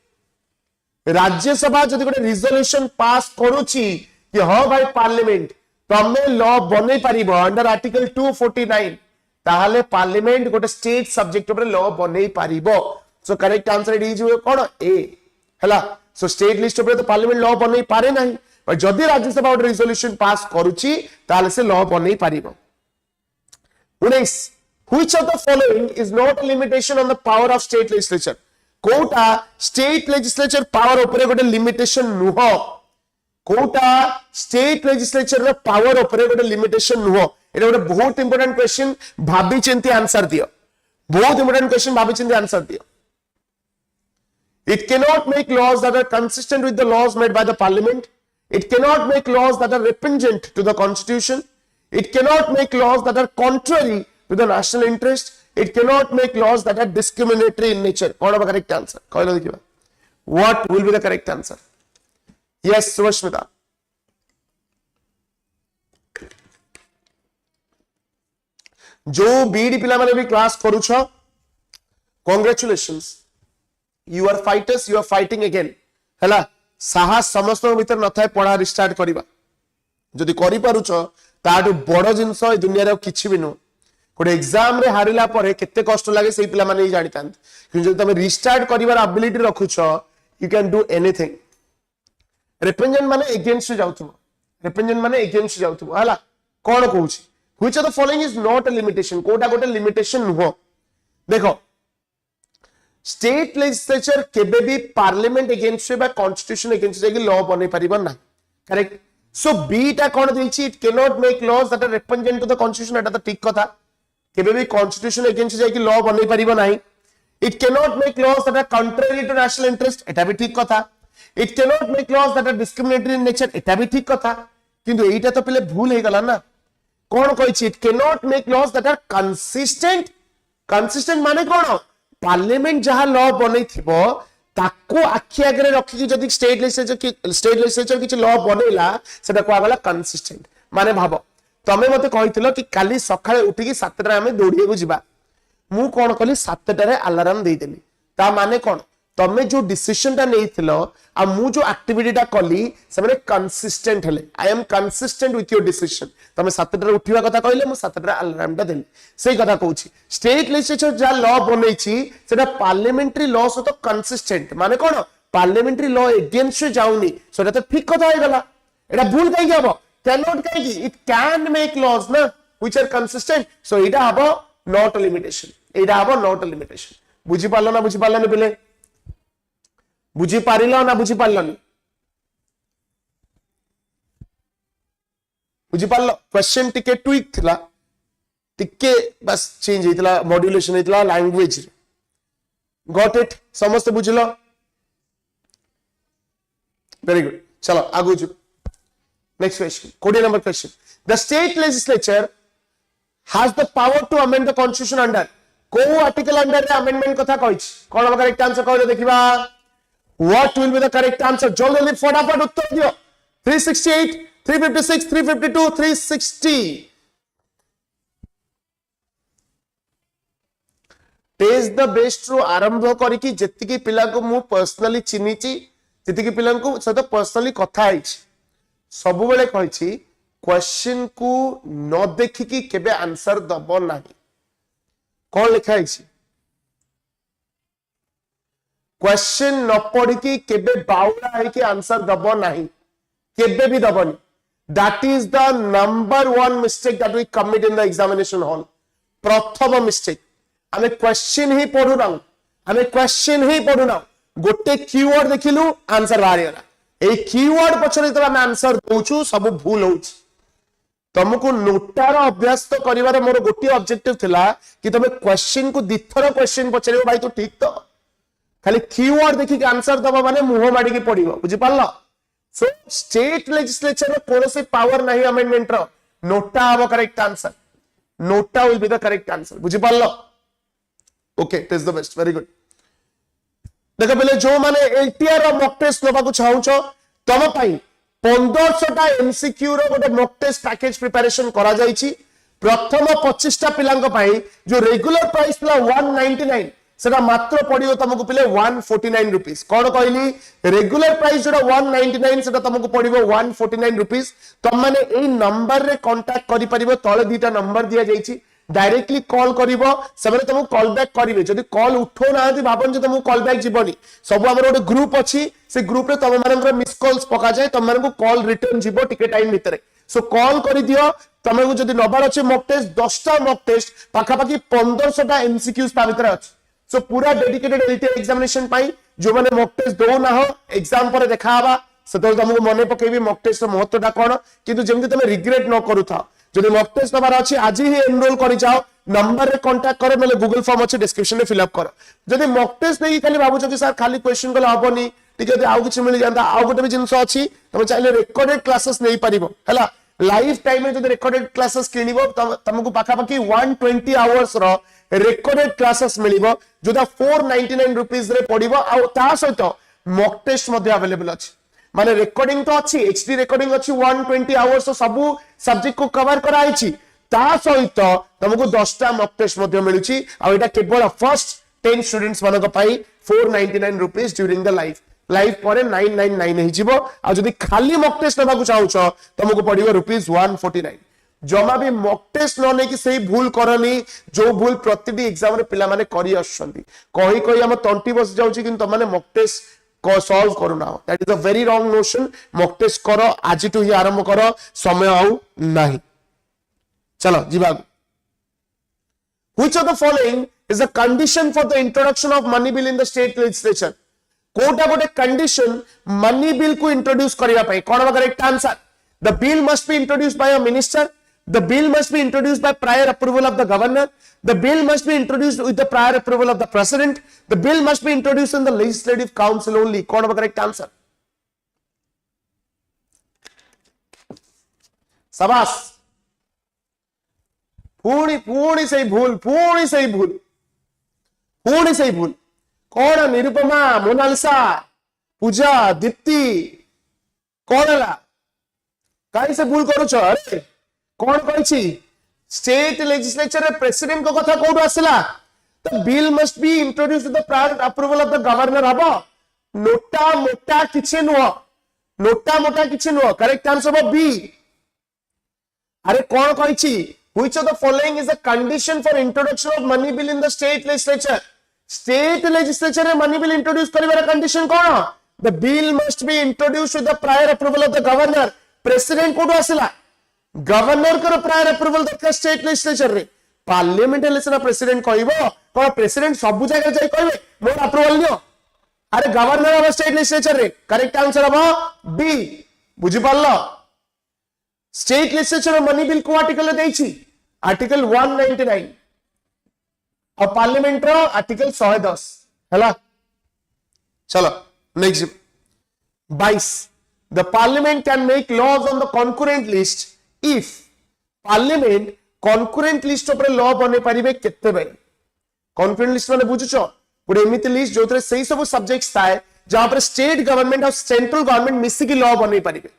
राज्यसभा जदि गोटे रिजोल्यूशन पास करूची कि हां भाई पार्लियामेंट तमे लॉ बने परिबो अंडर आर्टिकल 249 ताहाले पार्लियामेंट गोटे स्टेट सब्जेक्ट ऊपर लॉ बने परिबो. सो करेक्ट आंसर इज कोन? ए हला. सो स्टेट लिस्ट ऊपर तो पार्लियामेंट लॉ बने पारे नाही, पर जदि राज्यसभा गोटे रिजोल्यूशन पास करूची ताहाले से लॉ बने परिबो. 19, which of the following is not a limitation on the power of state legislature? कोटा स्टेट लेजिस्लेचर पावर ऊपर गोटे लिमिटेशन नुह. कोटा स्टेट लेजिस्लेचर रे पावर ऊपर गोटे लिमिटेशन नुह. एटा गोटे बहुत इंपोर्टेंट क्वेश्चन, भाबी चिंती आंसर दियो. बहुत इंपोर्टेंट क्वेश्चन, भाबी चिंती आंसर दियो. It cannot make laws that are consistent with the laws made by the parliament. It cannot make laws that are repugnant to the constitution. It cannot make laws that are contrary to the national interest. It cannot make laws that are discriminatory in nature. What is the correct answer? What will be the correct answer? Yes, Subhashmita. जो बीडी पिला माने भी class करूछ, congratulations, you are fighters, you are fighting again हला. साहस समस्त भीतर न थाए पढ़ा रिस्टार्ट करिबा. जदि करि पारुछ ताटु बड़ जिंस ए दुनिया रे किछि भी नो. गोटे एग्जाम रे हारिला परे केते कष्ट लागे सेही पिला माने ही जानि तांत. कि जदि तमे रिस्टार्ट करिवार एबिलिटी रखुछ, you can do anything. Represent माने अगेंस्ट जाउथबो, रिप्रेजेंट माने अगेंस्ट जाउथबो हला. कोन कहूछि? Which of the following is not a limitation? Kota गोटे लिमिटेशन नुह. देखो स्टेट लेजिस्लेचर केबे भी पार्लियामेंट अगेंस्ट बा कॉन्स्टिट्यूशन अगेंस्ट जाके लॉ बनै परिबो ना. करेक्ट. सो बी टा कोन देछि? It can not make laws that are represent to the constitution. एटा त ठीक कथा. केबे भी कॉन्स्टिट्यूशन अगेंस्ट जाके लॉ बनै परिबो नाही. It can not make laws that are contrary to national interest. एटा भी ठीक कथा. It cannot make laws that are discriminatory in nature एटा भी ठीक कथा किंतु एटा तो पहले भूल हे गला ना कौन कहि it cannot make laws that are consistent consistent माने कौन पार्लियामेंट जहां लॉ बनै थिबो ताको आखि आगे रखी जदि स्टेट लेजिस्लेचर किछि लॉ बनेला सेटा को आगला कंसिस्टेंट माने भाबो तमे मते कहितलो कि काली सखाळे उठी कि 7 टा हमें दौड़िए को जिबा मु कोन कली 7 टारे अलार्म दे देली ता माने कोन तमे जो डिसीजन ता नेथिलो आ मु जो एक्टिविटी ता कली से माने कंसिस्टेंट हेले I am consistent with your decision तमे 7 टारे उठिबा कथा कहले मु 7 टारे अलार्म ता देली सेही कथा कहूची स्टेट लेजिस्लेचर जा लॉ बनैछि सेटा पार्लियामेंटरी लॉ सो तो कंसिस्टेंट माने कोन पार्लियामेंटरी लॉ अगेंस्ट जाउनी सेटा तो ठीक कथा हे गला एटा भूल काई हबो cannot kaigi it can make laws na which are consistent so ida habo not a limitation ida habo not a limitation बुझी पारलो ना बुझी पारलो बेले बुझी पारिलो ना बुझी पारलो बुझी पारलो क्वेश्चन टिके ट्विक थिला टिके बस चेंज हेतला मॉड्यूलेशन हेतला लैंग्वेज गॉट इट समस्त बुझलो वेरी गुड चलो आगु जो Next question, 40 number question. The state legislature has the power to amend the constitution under को article under the amendment कथा कहिछ कोन हम करेक्ट आंसर कहले देखिबा what will be the correct answer जल्दी फटाफट उत्तर दियो 368 356 352 360 टेस्ट द बेस्ट रो आरंभ करी कि जति की पिला को मु पर्सनली चिनिची जति की पिला को सहित पर्सनली कथा आइछ सब बेले कहिछि क्वेश्चन को न देखि कि केबे आंसर दबो नाही कोन लिखा है क्वेश्चन न पढ़ी कि केबे बाउला है कि आंसर दबो नाही केबे भी दबोनी that is the number 1 mistake that we commit in the examination hall प्रथम मिस्टेक हमें क्वेश्चन ही पढ़ु ना हमें क्वेश्चन ही पढ़ु ना गोटे कीवर्ड देखिलु आंसर बाहर गला ए कीवर्ड पछरे तो हम आंसर दोछु सब भूल होउछ तुमको नोटार अभ्यास तो करिवार मोर गोटी ऑब्जेक्टिव थिला कि तुम क्वेश्चन को दिथर क्वेश्चन पछरियो भाई तो ठीक तो खाली कीवर्ड देखि के आंसर दबा माने मुंह माडी के पड़िबो बुझि पारलो सो स्टेट लेजिस्लेचर कोनो से पावर नहीं अमेंडमेंट रो नोटा हबो correct answer NOTA will be the correct answer बुझि पारलो okay it is the best very good देखो पहले जो माने एलटीआर रो मॉक टेस्ट लेबा को चाहूछो तम पई 1500 एमसीक्यू रो गोटे मॉक टेस्ट पैकेज प्रिपरेशन करा जाईची प्रथम 25 पिलांक पई जो रेगुलर प्राइस पिला 199 सेटा मात्र पडियो तुमको पिले 149 रुपीस कोन कहली रेगुलर प्राइस जोटा 199 सेटा तुमको पडियो 149 रुपीस तुम माने ए नंबर रे कांटेक्ट करि परिबो तळे दीटा नंबर दिया जाईची डायरेक्टली कॉल करिवो सेबरे तुमको कॉल बैक करिवे जदी कॉल उठो नाथि भाबन जे तुमको कॉल बैक जीवनी सब हमर ओटे ग्रुप अछि से ग्रुप रे तुम मानकर मिस कॉल्स पका जाय तुम मानको कॉल रिटर्न जीवो टिके टाइम भितरे सो कॉल करि दियो तुमको जदी नबार अछि मॉक टेस्ट 10टा मॉक टेस्ट पाखा पाखी 1500 एमसीक्यूज ता भितरे अछि सो पूरा डेडिकेटेड एलटीआर एग्जामिनेशन पाई जो माने मॉक टेस्ट दो ना हो एग्जाम पर देखा हवा सेतो तुमको मने पकेबी मॉक टेस्ट महत्वटा कोन किंतु जेमति तुम रिग्रेट न करूथा जदि मॉक टेस्ट नबार अछि आज ही एनरोल करि जाओ नंबर रे कांटेक्ट करो मेले गूगल फॉर्म अछि डिस्क्रिप्शन में फिल अप करो जदि मॉक टेस्ट नै खाली भाबु कि सर खाली क्वेश्चन कला हबोनी ठीक है आउ किछ मिल जांदा आउ गोटे भी जिंस अछि तुम चाहिले रिकॉर्डेड क्लासेस नै परिबो हला लाइफ टाइम में जदि रिकॉर्डेड क्लासेस किनिबो तुमको पाखा पाखी 120 आवर्स रो रिकॉर्डेड क्लासेस मिलिबो जोदा 499 रुपीस रे पडिबो आ ता सहित मॉक टेस्ट मध्ये अवेलेबल अछि माने रिकॉर्डिंग तो अच्छी एचडी रिकॉर्डिंग अच्छी 120 आवर्स तो सब सब्जेक्ट को कवर कराइछि ता सहित तुमको 10टा मॉक टेस्ट मध्ये मिलुछि आ एटा केवल फर्स्ट 10 स्टूडेंट्स मानको पाई 499 रुपीस ड्यूरिंग द लाइफ परे 999 हि जिवो आ जदी खाली मॉक टेस्ट लेबा को चाहूछो तुमको पडिबो रुपीस 149 जमा भी मॉक टेस्ट न नै कि सही भूल करनी जो भूल प्रतिटी एग्जाम रे पिला माने करि आछंती कहि कहि हम तंटी बस जाउछि किंतु माने मॉक टेस्ट को सॉल्व करू ना that is a very wrong notion mock test करो आज टू ही आरंभ करो समय आउ नाही चलो जीवा which of the following is a condition for the introduction of money bill in the state legislature कोटा गोटे कंडीशन मनी बिल को इंट्रोड्यूस करिया पई कोन correct answer the bill must be introduced by a minister The bill must be introduced by prior approval of the governor. The bill must be introduced with the prior approval of the president. The bill must be introduced in the legislative council only. कौन होगा correct answer? शाबाश पुणी पुणी सही भूल पुणी सही भूल पुणी सही भूल कौन निरुपमा मोनालिसा पूजा दीप्ति कौन है कहीं से भूल करूछ अरे कौन कही स्टेट लेजिस्लेचर प्रेसिडेंट को कथा कौन आसला the bill must be introduced with the prior approval of the governor हबो नोटा मोटा किछि नुह नोटा मोटा किछि नुह करेक्ट आंसर हो बी अरे कौन कही which of the following is a condition for introduction of money bill in the state legislature state legislature रे money bill introduce करिवार condition कौन the bill must be introduced with the prior approval of the governor president code आसला governor कर prior approval दरकार state legislature रे parliament election president कहबो कोन president सब जगह जाय कहबे मोर अप्रूवल लियो अरे गवर्नर ऑफ स्टेट लेजिस्लेचर रे करेक्ट आंसर हबो बी बुझि पारलो स्टेट लेजिस्लेचर मनी बिल को आर्टिकल देछि आर्टिकल 199 और पार्लियामेंट रो आर्टिकल 110 हला चलो next 22 the parliament can make laws on the concurrent list if parliament concurrent list ऊपर law बने परिबे केते बेले concurrent list माने बुझुचो पुरे एमिति लिस्ट जोतरे सही सब सब्जेक्ट्स थाए जहां पर स्टेट गवर्नमेंट और सेंट्रल गवर्नमेंट मिसी की लॉ बने परिबे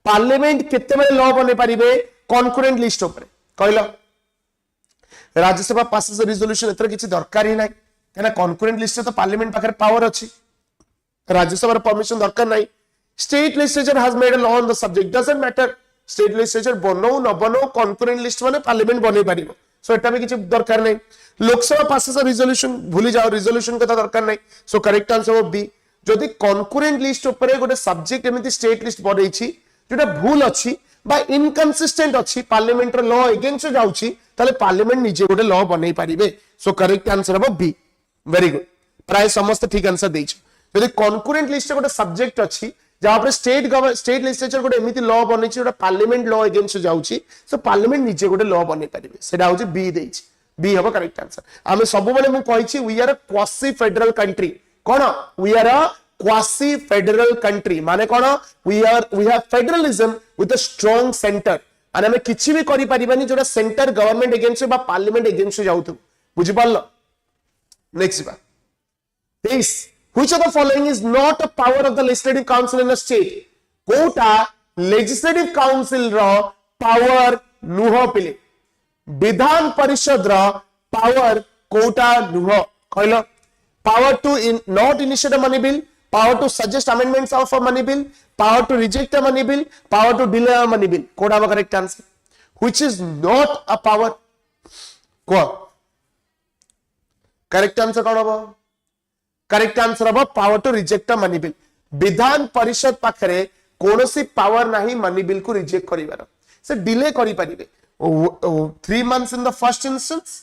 पार्लियामेंट केते बेले लॉ बने परिबे concurrent list ऊपर कहलो राज्यसभा पासेस रिजोल्यूशन एतर किछि दरकार ही नै केना concurrent list तो पार्लियामेंट पाखर पावर अछि राज्यसभा परमिशन दरकार नै state legislature has made a law on the subject doesn't matter state legislature बनो न बनो concurrent list माने पार्लियामेंट बने परिबो सो एटा भी किछि दरकार नै लोकसभा पासेस रिजोल्यूशन भूली जाओ रिजोल्यूशन कथा दरकार नै सो करेक्ट आंसर हो बी जदि concurrent list ऊपर गोटे सब्जेक्ट एमिति स्टेट लिस्ट बनेछि जेटा भूल अछि बा इनकंसिस्टेंट अछि पार्लियामेंट रो लॉ अगेंस्ट जाउछि ताले पार्लियामेंट निजे गोटे लॉ बनै परिबे सो करेक्ट आंसर हो बी वेरी गुड प्राय समस्त ठीक आंसर देछ जदि concurrent list गोटे सब्जेक्ट अछि जहां पर स्टेट लेजिस्लेचर गोटे एमिति लॉ बनै छि जोटा parliament law against जाउछि so parliament निजे गोटे लॉ बनै परिबे सेटा होछि बी देछि बी हबो करेक्ट आंसर आमे सब बेले मु कहि छि we are a quasi federal country कोन we are a quasi federal country माने कोन we have federalism with a strong centre आने हमें किछि भी करि परिबानी जोटा सेंटर गवर्नमेंट अगेंस्ट बा पार्लियामेंट अगेंस्ट जाउथु बुझि पारलो नेक्स्ट बा this which of the following is not a power of the legislative council in a state कोटा legislative council रो power नुह पिले विधान परिषद रो power कोटा नुह कहलो power to not initiate a money bill power to suggest amendments of a money bill power to reject a money bill power to delay a money bill Kota वा correct answer which is not a power को correct answer कोन हो correct answer अब power to reject a money bill Vidhan Parishad पाखरे कोनोसी power नाही money bill को reject करिवार से डिले करि परिबे 3 months in the first instance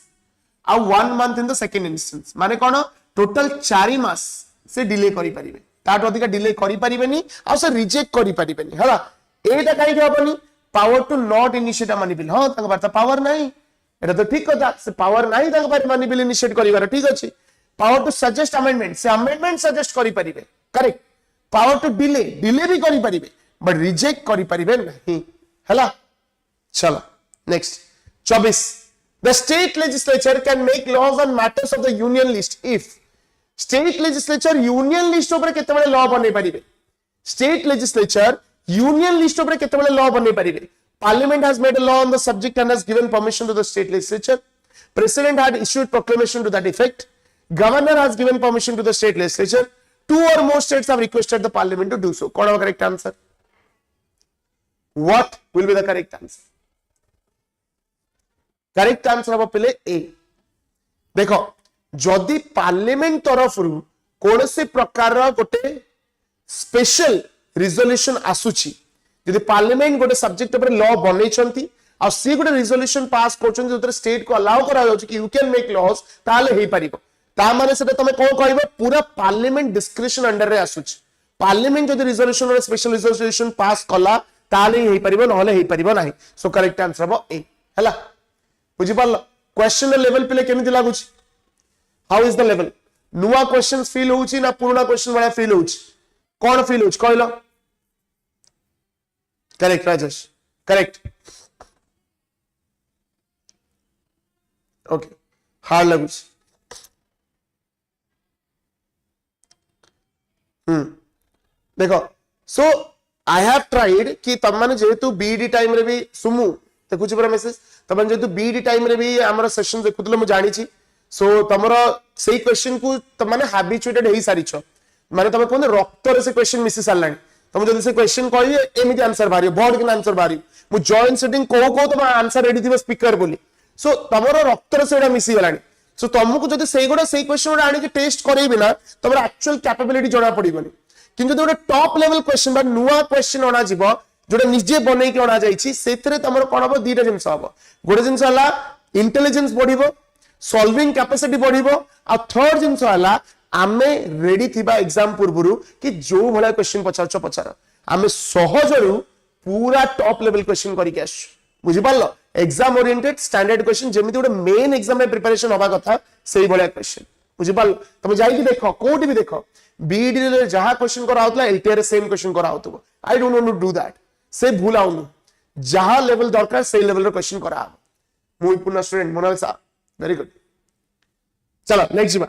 आ 1 month in the second instance माने कोन टोटल 4 मास से डिले करि परिबे ताट अधिक डिले करि परिबेनी आ से रिजेक्ट करि परिबेनी हला एटा काई हबनी power to not initiate a money bill हां तक बात पावर नाही एटा तो ठीक कथा से पावर नाही तक पर मनी बिल इनिशिएट करिवार ठीक अछि पावर टू सजेस्ट अमेंडमेंट से अमेंडमेंट सजेस्ट करि परिबे correct power to delay delay भी करि परिबे बट रिजेक्ट करि परिबे नहीं हला चलो next 24 the state legislature can make laws on matters of the union list if state legislature union list ऊपर केते बेले लॉ बनै परिबे स्टेट लेजिस्लेचर यूनियन लिस्ट ऊपर केते बेले लॉ बनै परिबे parliament has made a law on the subject and has given permission to the state legislature president had issued proclamation to that effect Governor has given permission to the state legislature. 2 or more states have requested the parliament to do so. What is the correct answer? What will be the correct answer? Correct answer अब पहले A. देखो जदि parliament तरफ रु कोनोसी प्रकार गोटे special resolution आसुची जदि पार्लियामेंट गोटे सब्जेक्ट पर लॉ बनै छंती आ सी गोटे रिजोल्यूशन पास करछन जोतरे स्टेट को अलाउ करा जाउची कि यू कैन मेक लॉज ताले हेई परिबो ता माने सेटा तमे कोन कहबो पूरा पार्लियामेंट डिस्क्रिप्शन अंडर रे आसुची पार्लियामेंट जदि रिजोल्यूशन और स्पेशल रिजोल्यूशन पास कला ताले हेई परिबो नहले हेई परिबो नाही सो करेक्ट आंसर हो ए हला बुझि पारलो क्वेश्चन लेवल पे केमिति लागुची हाउ इज द लेवल नुवा क्वेश्चंस फील होउची ना पुराना क्वेश्चन वाला फील होउची कोन फील होउची कहलो correct Rajesh correct okay hard लगुच देखो सो आई हैव ट्राइड कि तम माने जेतु बीडी टाइम रे भी सुमु देखुची पूरा मेसेज तम माने जेतु बीडी टाइम रे भी हमर सेशन देखुतले मु जानि छी सो तमरो सेही क्वेश्चन को तम माने हैबिचुएटेड हेई सारी छ माने तम कोन रक्त रे से क्वेश्चन मिसी सारलानी तुम जब से क्वेश्चन कहबे एमिति आंसर बारी बोर्ड के आंसर बारी मु जॉइन सेटिंग को तुम आंसर रेडी थिबो स्पीकर बोली सो तमरो रक्त रे सेडा मिसी गलानी सो तुमको जदि सेही गोडा सेही क्वेश्चन गोडा आनी के टेस्ट करैबे ना तमरो एक्चुअल कैपेबिलिटी जणा पड़िबनी किंतु गोटे टॉप लेवल क्वेश्चन बा नुआ क्वेश्चन अना जीवो जोटा निजे बनै के अना जाईछि सेतरे तमरो कोन हबो दीटा जिंस हबो गोटे जिंस हला इंटेलिजेंस बढ़िबो सॉल्विंग कैपेसिटी बढ़िबो आ थर्ड जिंस हला आमे रेडी थिबा एग्जाम पूर्वरु कि जो भला क्वेश्चन पचारछ पचार आमे सहजरु पूरा टॉप लेवल क्वेश्चन करिके आस बुझि पारलो एग्जाम ओरिएंटेड स्टैंडर्ड क्वेश्चन जेमिति गोटे मेन एग्जाम में प्रिपरेशन होबा कथा सेही भला क्वेश्चन बुझि पारलो तमे जाई कि देखो कोठी भी देखो बीडी रे जहा क्वेश्चन करा होतला एलटीआर रे सेम क्वेश्चन करा होतबो I don't want to do that से भूलाउनु जहा लेवल दरकार से लेवल रे क्वेश्चन करा हो मुई पुना स्टूडेंट मोनाल सा वेरी गुड चलो नेक्स्ट बा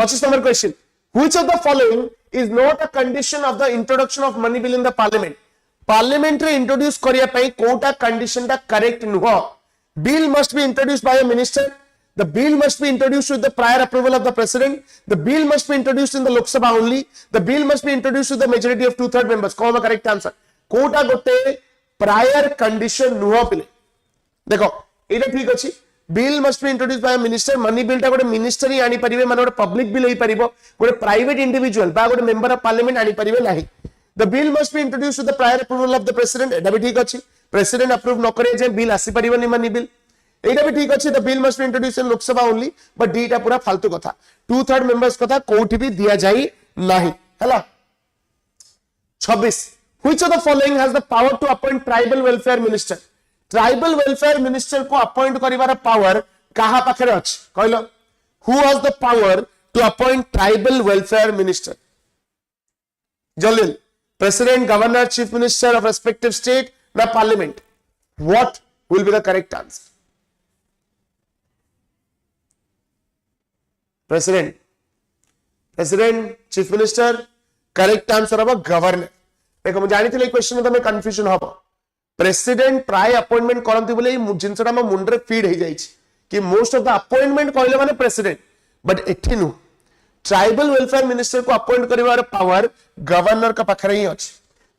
25 number question which of the following is not a condition of the introduction of money bill in the parliament रे introduce करिया पई कोटा condition ता correct नुहो bill must be introduced by a minister the bill must be introduced with the prior approval of the president the bill must be introduced in the lok sabha only the bill must be introduced with the majority of 2/3 members कौन correct answer Kota गोटे prior condition नुहो पिले देखो एटा ठीक अछि bill must be introduce by minister money bill ता गोटे minister ही आनी परिबे माने गोटे पब्लिक बिल होई परिबो गोटे प्राइवेट इंडिविजुअल बा गोटे मेंबर ऑफ पार्लियामेंट आनी परिबे नाही the bill must be introduce with the prior approval of the president एटा भी ठीक अछि प्रेसिडेंट अप्रूव न करे जे बिल आसी परिबो नि मनी बिल एटा भी ठीक अछि the bill must be introduce in Lok Sabha only but डीटा पूरा फालतू कथा 2/3 मेंबर्स कथा कोठी भी दिया जाई नाही हला 26 which of the following has the power to appoint tribal welfare minister tribal welfare minister को अपॉइंट करिवार पावर कहा पाखरे अछि कहलो who has the power to appoint tribal welfare minister जल्दी president governor chief minister of respective state ना parliament what will be the correct answer president chief minister correct answer अब governor देखो मैं जानी थी क्वेश्चन में तुम्हें कंफ्यूजन हो प्रेसिडेंट प्राय अपॉइंटमेंट करंती बोले जिनसटा मो मुंडरे फीड हो जाई कि मोस्ट ऑफ द अपॉइंटमेंट कहले माने प्रेसिडेंट बट एठी नु ट्राइबल वेलफेयर मिनिस्टर को अपॉइंट करिवार पावर गवर्नर का पाखरे ही अछि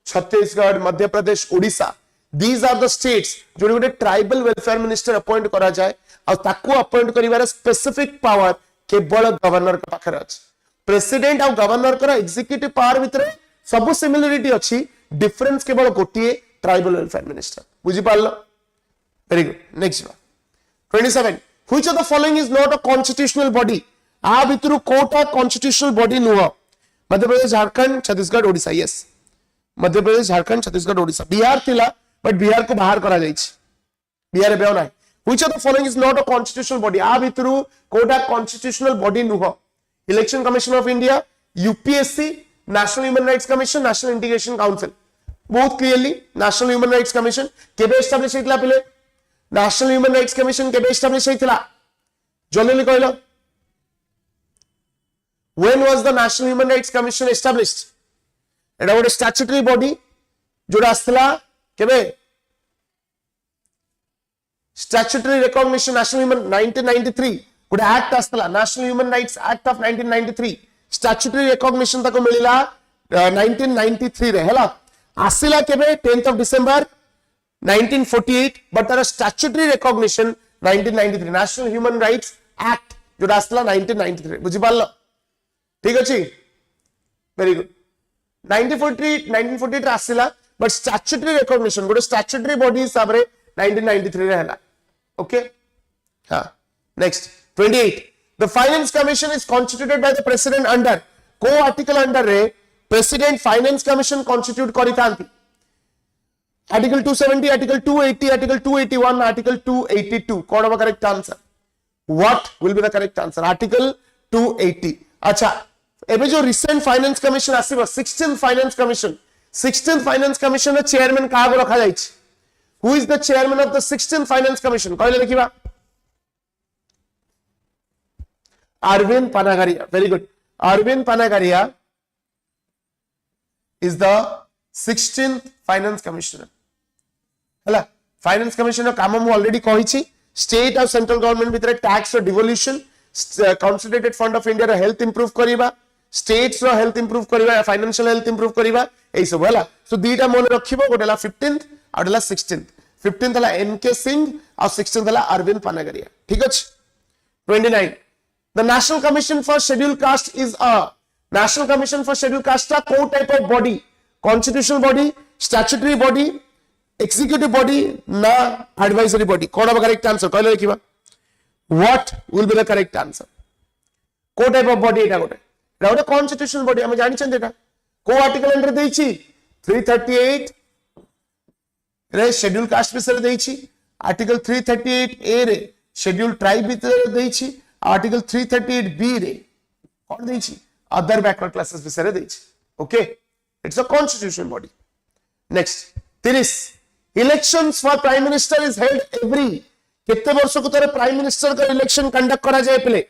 Chhattisgarh Madhya Pradesh Odisha these are the states जो गोटे ट्राइबल वेलफेयर मिनिस्टर अपॉइंट करा जाए और ताको अपॉइंट करिवार स्पेसिफिक पावर केवल गवर्नर का पाखरे अछि प्रेसिडेंट और गवर्नर का एग्जीक्यूटिव पावर भितरे सब सिमिलरिटी अछि डिफरेंस केवल गोटिए ट्राइबल वेलफेयर मिनिस्टर बुझी पारलो very good next 27 which of the following is not a constitutional body आ भितरु कोटा कॉन्स्टिट्यूशनल बॉडी नुह मध्य प्रदेश झारखंड छत्तीसगढ़ ओडिशा यस मध्य प्रदेश झारखंड छत्तीसगढ़ ओडिशा बिहार थिला बट बिहार को बाहर करा जाई बिहार बेव नाही which of the following is not a constitutional body आ भितरु कोटा कॉन्स्टिट्यूशनल बॉडी नुह election commission of India UPSC national human rights commission national integration council बहुत clearly national human rights commission केबे एस्टैब्लिश हेतिला पिले नेशनल ह्यूमन राइट्स कमिशन केबे establish हेतिला जल्दी कहलो when was the national human rights commission established एटा गोटे स्टैट्यूटरी बॉडी जोडा आस्तला केबे स्टैट्यूटरी रिकॉग्निशन नेशनल ह्यूमन 1993 गोटे एक्ट आस्तला national human rights act of 1993 statutory recognition तको मिलिला 1993 रे हला आसिला केबे 10th of December 1948 बट तार statutory recognition 1993 national human rights act जो आसला 1993 बुझी पारलो ठीक अछि वेरी गुड 1948 आसिला बट स्टैट्यूटरी रिकॉग्निशन गोटे स्टैट्यूटरी बॉडी हिसाब रे 1993 रे हला ओके हां next 28 the finance commission is constituted by the president under को आर्टिकल अंडर रे प्रेसिडेंट फाइनेंस कमिशन कॉन्स्टिट्यूट करितांती आर्टिकल 270 आर्टिकल 280 आर्टिकल 281 आर्टिकल 282 कोन होबा correct answer what will be the correct answer article 280 अच्छा एबे जो रिसेंट फाइनेंस कमिशन आसीबो 16th finance commission रे चेयरमैन कागो रखा जाई who is the chairman of the 16th finance commission कहले देखिबा Arvind Panagaria. Very good. Arvind Panagaria is the 16th Finance Commissioner. Hela Finance Commissioner काम मु already कहिछि state और central government भितर tax और devolution, consolidated fund of India row health improve करिबा, states रो health improve करिबा, financial health improve करिबा एई सब हला. So दीटा मन रखिबो गोटेला 15th आउटला 16th. 15th हला NK Singh और 16th हला Arvind Panagaria. ठीक अछि. 29. The National Commission for Scheduled Caste is a National Commission for Scheduled Caste a co type of body, constitutional body, statutory body, executive body, na advisory body. कौन होगा correct answer? कहले लिखिबा. What will be the correct answer? Co type of body एटा गोटे constitutional body हम जानि छन एटा. को article under देछि 338 रे scheduled caste विषय देछि. आर्टिकल 338 ए रे scheduled tribe विषय देछि. आर्टिकल 338 बी रे कौन देछि अदर बैकवर्ड क्लासेस विषय देछि. Okay it's a constitution body. Next 30 elections for prime minister is held every केते वर्ष को तरे प्राइम मिनिस्टर का इलेक्शन कंडक्ट करा जाए पले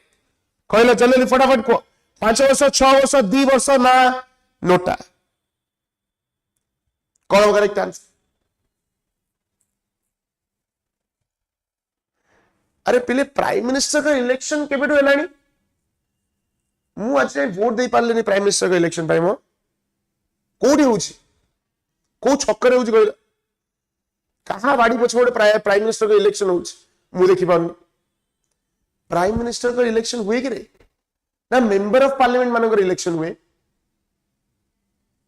कहलो जल्दी फटाफट को 5 वर्ष 6 वर्ष 2 वर्ष ना नोटा कौन करेक्ट आंसर. अरे पहले प्राइम मिनिस्टर का इलेक्शन केबेटो हेलानी मु आज वोट दे पारले नहीं प्राइम मिनिस्टर का इलेक्शन पाई मो कोडी होची को छक्कर होची कहला कहां बाड़ी पछोड़ प्राइम मिनिस्टर का इलेक्शन होची मु देखि पाउनी. प्राइम मिनिस्टर का इलेक्शन हुए कि रे ना मेंबर ऑफ पार्लियामेंट मानकर इलेक्शन हुए.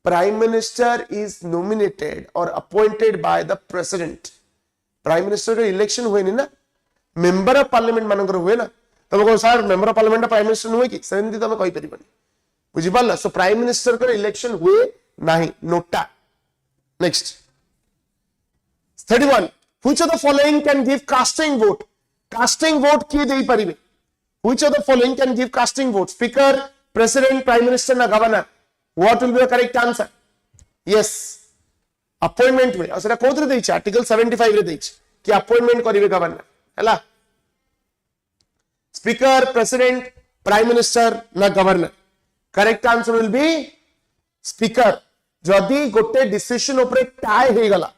प्राइम मिनिस्टर इज नॉमिनेटेड और appointed by the president. Prime minister का इलेक्शन हुए नहीं ना मेंबर ऑफ पार्लियामेंट मानकर हुए ना. तब को sir member of parliament prime minister हुए कि सेमती तमे कहि परिबनी बुझि पाला. सो प्राइम मिनिस्टर का इलेक्शन हुए नाही NOTA. Next 31 which of the following can give casting vote. Casting vote किए देई परिबे. Which of the following can give casting vote. Speaker, president, prime minister ना governor. What will be the correct answer. Yes appointment हुए. असरा कोथरे देछि article 75 रे देछि कि अपॉइंटमेंट करिवे गवर्नर हला. स्पीकर, प्रेसिडेंट, प्राइम मिनिस्टर ना governor. Correct answer will B speaker. जदि गोटे डिसीजन ऊपर टाई हे गला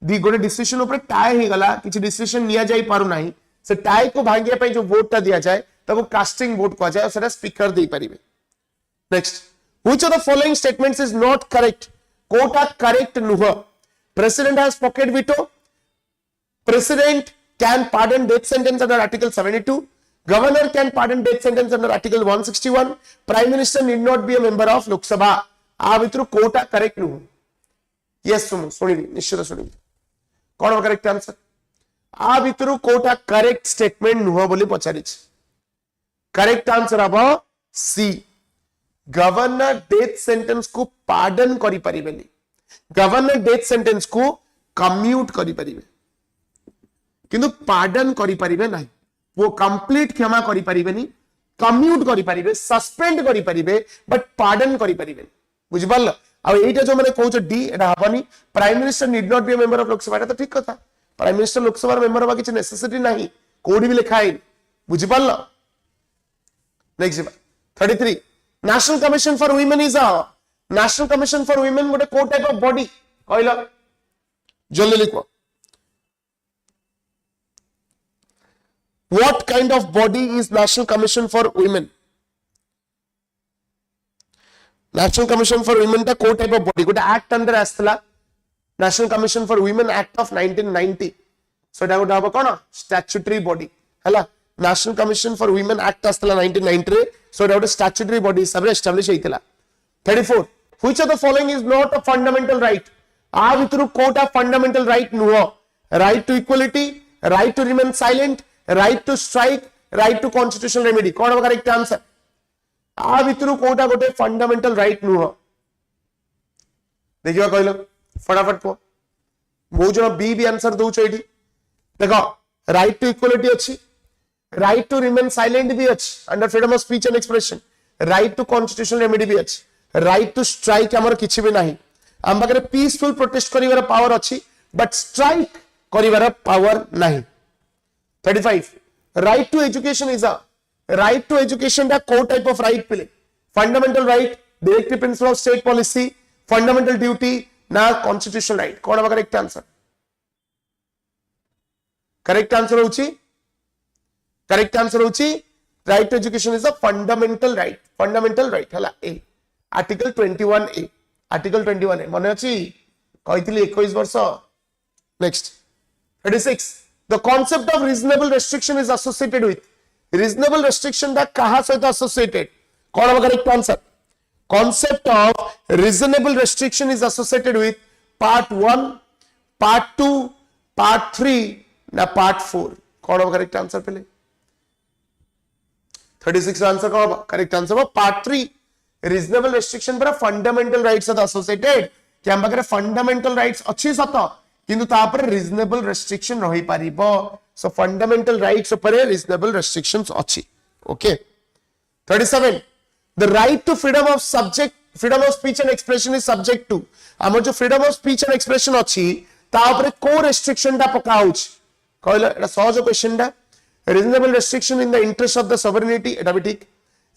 गोटे डिसीजन ऊपर टाई हे गला किछि डिसीजन निया जाई पारु नाही से टाई को भांगिया पई जो वोट ता दिया जाए तब कास्टिंग वोट को जाए सेटा स्पीकर देई परिबे. Next which of the following statements is not correct. कोटा करेक्ट नुह. President has pocket veto. President can pardon death sentence under article 72. Governor can pardon death sentence under article 161. Prime minister need not be a member of Lok Sabha. आ भितर Kota correct नु. Yes सुनिली निश्चित सुनिली कौन हो correct answer. आ भितर Kota correct statement नुह बोली पचारि. Correct answer अब सी. Governor death sentence को पार्डन करि परिबेनी. गवर्नर डेथ सेंटेंस को कम्यूट करि परिबे किंतु पार्डन करि परिबे नाही. वो कंप्लीट क्षमा करि परिबेनी कम्यूट करि परिबे सस्पेंड करि परिबे बट पार्डन करि परिबे. बुझ पाल. आ एटा जो माने कहउछ डी एटा हबनी. Prime minister need not be a member of Lok Sabha. एटा तो ठीक कथा. प्राइम मिनिस्टर लोकसभा मेंबर होबा किछ नेसेसिटी नाही. कोडी भी लिखा है. बुझ पाल. Next 33 national commission for women is a. National commission for women गोटे को टाइप ऑफ बॉडी कहला जल्दी लिखो. What kind of body is National Commission for Women? National Commission for Women ta co type of body. Gote act under asthala National Commission for Women Act of 1990. So that would have a kona statutory body. Hala National Commission for Women Act asthala 1990 re. So that would a statutory body sabre establish heitila. 34 which of the following is not a fundamental right. A vitru quota fundamental right nuho. Right to equality, right to remain silent, right to strike, right to constitutional remedy. कौन होगा correct answer. आ भितरु कोटा गोटे fundamental right नुह. देखियो कहलो फटाफट को बहुत जन बी भी आंसर दउछ एठी. देखो राइट टू इक्वालिटी अछि, राइट टू रिमेन साइलेंट भी अछि under freedom of speech and expression, right to constitutional remedy भी अछि, राइट टू स्ट्राइक हमर किछि भी नाही. हम बगरे पीसफुल प्रोटेस्ट करिवार पावर अछि बट स्ट्राइक करिवार पावर नाही. 35 right to education is a. right to education da co type of right pile fundamental right directive principle of state policy fundamental duty na constitutional right kon aba correct answer correct answer hochi right to education is a fundamental right hala a article 21a mane achi कहितली 21 वर्ष next 36 the concept of reasonable restriction is associated with reasonable restriction da kaha सहित associated कौन होगा correct answer concept of reasonable restriction is associated with part 1 part 2 part 3 na part 4 कौन होगा correct answer पहले 36 answer कौन होगा correct answer होगा part 3 reasonable restriction पर fundamental rights are associated कि हम पाखे फंडामेंटल राइट्स अच्छी सत किंतु तापर रीजनेबल रेस्ट्रिक्शन रही पारिबो सो फंडामेंटल राइट्स ऊपर रीजनेबल रेस्ट्रिक्शंस अच्छी okay 37 the right to freedom of speech and expression is subject to हमर जो freedom of speech and expression अच्छी ता ऊपर को रेस्ट्रिक्शन दा पकाउछ कहला एटा सहज क्वेश्चन दा reasonable restriction in the interest of the sovereignty एटा भी ठीक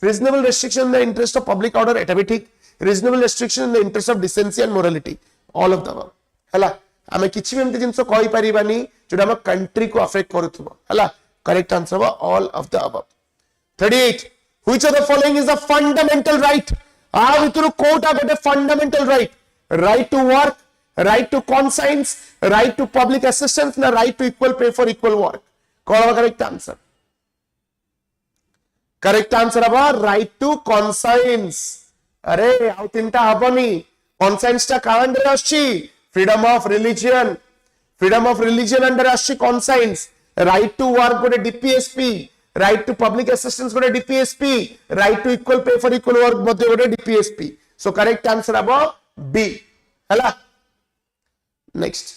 reasonable restriction in the interest of public order एटा भी ठीक reasonable restriction in the interest of decency and morality all of the above हला हमें किछि भी एमति जिंस कहि परिबानी जोटा हम कंट्री को अफेक्ट करूथबो हला करेक्ट आंसर हो all of the above 38 which of the following is a fundamental right आ भितरु कोटा गोटे fundamental right to work right to conscience right to public assistance ना right to equal pay for equal work cone correct answer अब right to conscience अरे आउ तीनटा हबनी conscience टा का under आछि फ्रीडम ऑफ रिलीजन अंडर आछि कॉन्साइंस राइट टू वर्क गोटे DPSP right to public assistance गोटे DPSP right to equal pay for equal work मध्ये गोटे डीपीएसपी सो करेक्ट आंसर अब बी हला नेक्स्ट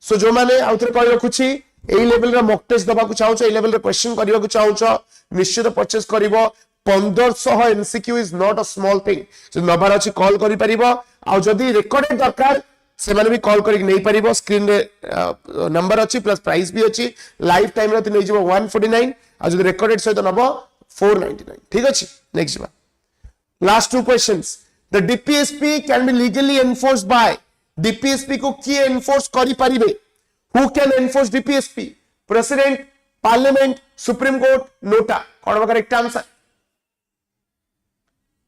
सो जो माने आउथरे कहि रखुछि एई लेवल रा मॉक टेस्ट दबा को चाहौ एई लेवल रा क्वेश्चन करिवा को चाहौ निश्चित परचेस करिवो 1500 MCQ is not a small thing जो नंबर अछि कॉल करि परिबो आ जदी रिकॉर्डेड दरकार से माने भी कॉल करि नै परिबो स्क्रीन रे नंबर अछि प्लस प्राइस भी अछि लाइफ टाइम रे नै जिवो 149 आ जदी रिकॉर्डेड सहित नबो 499 ठीक अछि नेक्स्ट बा last two questions the DPSP can be legally enforced by DPSP को की एनफोर्स करि परिबे who can enforce DPSP president parliament supreme court NOTA कोन correct answer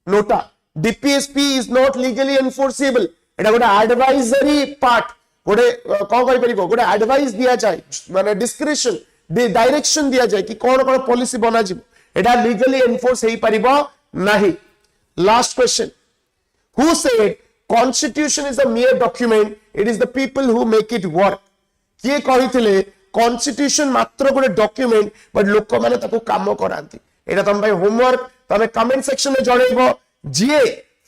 NOTA DPSP is not legally enforceable एटा गोटे एडवाइजरी पार्ट गोटे कोन कहि परिबो गोटे एडवाइस दिया जाय माने डिस्क्रिप्शन डायरेक्शन दिया जाय कि कोन कोन पॉलिसी बना जिवो एटा लीगली एनफोर्स हेई परिबो नाही last question who said constitution is a mayor document it is the people who make it work किए कहिथिले कॉन्स्टिट्यूशन मात्र गोटे डॉक्यूमेंट बट लोक माने ताको काम करांती एटा तम भाई होमवर्क तमे कमेंट सेक्शन में जणैबो जे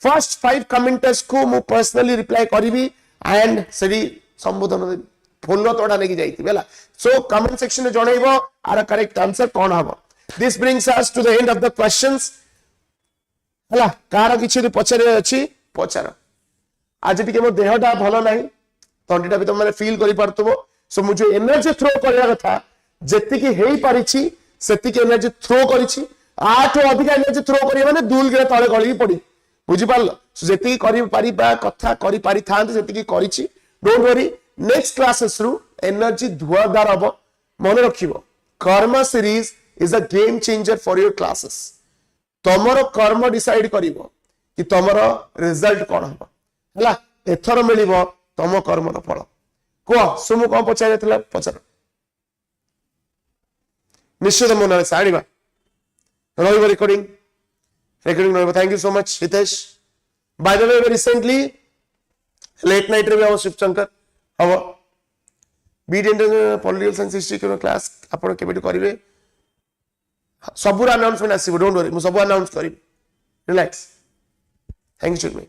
फर्स्ट 5 कमेंटर्स को मु पर्सनली रिप्लाई करिवि एंड सरी संबोधन फुल तोड़ा लेके जाईती बेला सो कमेंट सेक्शन में जणैबो आर करेक्ट आंसर कोन हबो this brings us to the end of the questions हला कार किछि पचारे अछि पचार आज टिके मो देहटा भलो नाही तंडीटा भी तुम माने फील करि परतबो सो मु जो एनर्जी थ्रो करया कथा जेतिकी हेई परिछि सेतिकी एनर्जी थ्रो करिछि आठ अधिक एनर्जी थ्रो करिया माने दूल गिरा तळे गळी पड़ी बुझी पारलो सो जेतिकी करि परिबा कथा करि पारि थांते जेतिकी करिछि डोंट वरी नेक्स्ट क्लासेस रु एनर्जी धुआदार हबो मन रखिबो Karm series is a game changer for your classes तमरो कर्म डिसाइड करिवो कि तमरो रिजल्ट कोन हबो हला एथर मिलिबो तम कर्मर फल को सुमु को पचारथिला पचार निश्चित मन साड़ीबा रहिबो रिकॉर्डिंग रहिबो thank you so much Hitesh by the way recently late night रे भी शिव शंकर हबो बीट इंटर पॉलिटिकल साइंस हिस्ट्री के क्लास आपण केबेट करिवे सबुर अनाउंसमेंट आसीबो डोंट वरी मु सब अनाउंस करी relax thank you me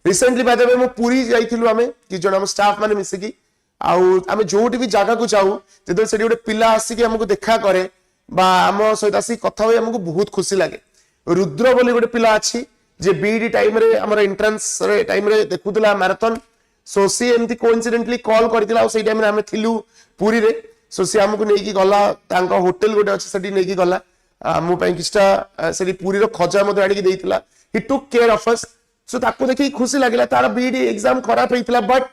recently bye the वे मु पूरी जाइथिलु हमें कि जण हम स्टाफ माने मिसिकी आउ आमे जोटी भी जगह को जाऊ जदो सेडी गोटे पिला आसी कि हमको देखा करे बा हम सहित आसी कथा होय हमको बहुत खुशी लागे रुद्र बोली गोटे पिला अछि जे बीडी टाइम रे हमर एंट्रेंस रे टाइम रे देखुतला मैराथन सो सी एमती कोइंसिडेंटली कॉल करतिला और सेई टाइम रे हमें थिलु पूरी रे सो सी हमको नेकी गला तांका होटल गोटे अछि सेडी नेकी गला मो पई किछटा सेठी पूरी रो खजा मते आडी देइतला ही टुक केयर ऑफ अस सो ताको देखि खुशी लागला तार बीडी एग्जाम खराब हेइतला बट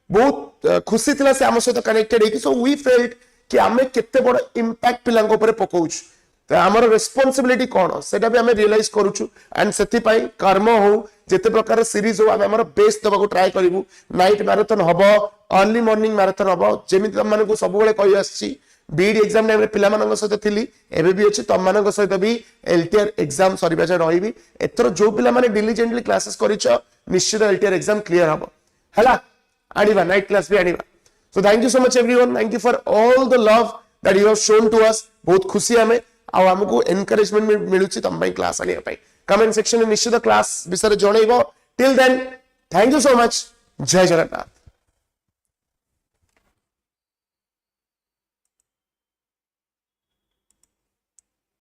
बहुत खुशी थिला से हम सहित कनेक्टेड है सो वी फेल्ट कि आमे केते बड़ इंपैक्ट पिलांको ऊपर पकोउछ तो हमर रिस्पांसिबिलिटी कोन सेटा भी हमें रियलाइज करूछु एंड सेति पई कर्म हो जेते प्रकार सीरीज हो हमर बेस्ट दबा को ट्राई करिवु नाइट मैराथन हबो अर्ली मॉर्निंग मैराथन हबो जेमिति तम मानको सब बेले कहि आछि बीडी एग्जाम टाइम रे पिला मानक सहित थिली एबे भी अछि तम मानक सहित भी एलटीआर एग्जाम सरीबा जे रहिबी एतर जो पिला माने डिलिजेंटली क्लासेस करिछो निश्चित एलटीआर एग्जाम क्लियर हबो हला आनिबा नाइट क्लास भी आनिबा so thank you so much everyone thank you for all the love that you have shown to us बहुत खुशी हमें आ हमको एनकरेजमेंट मिलुछि तम पई क्लास आनिया पई कमेंट सेक्शन में निश्चित क्लास विषय जणैबो till then thank you so much जय जगन्नाथ।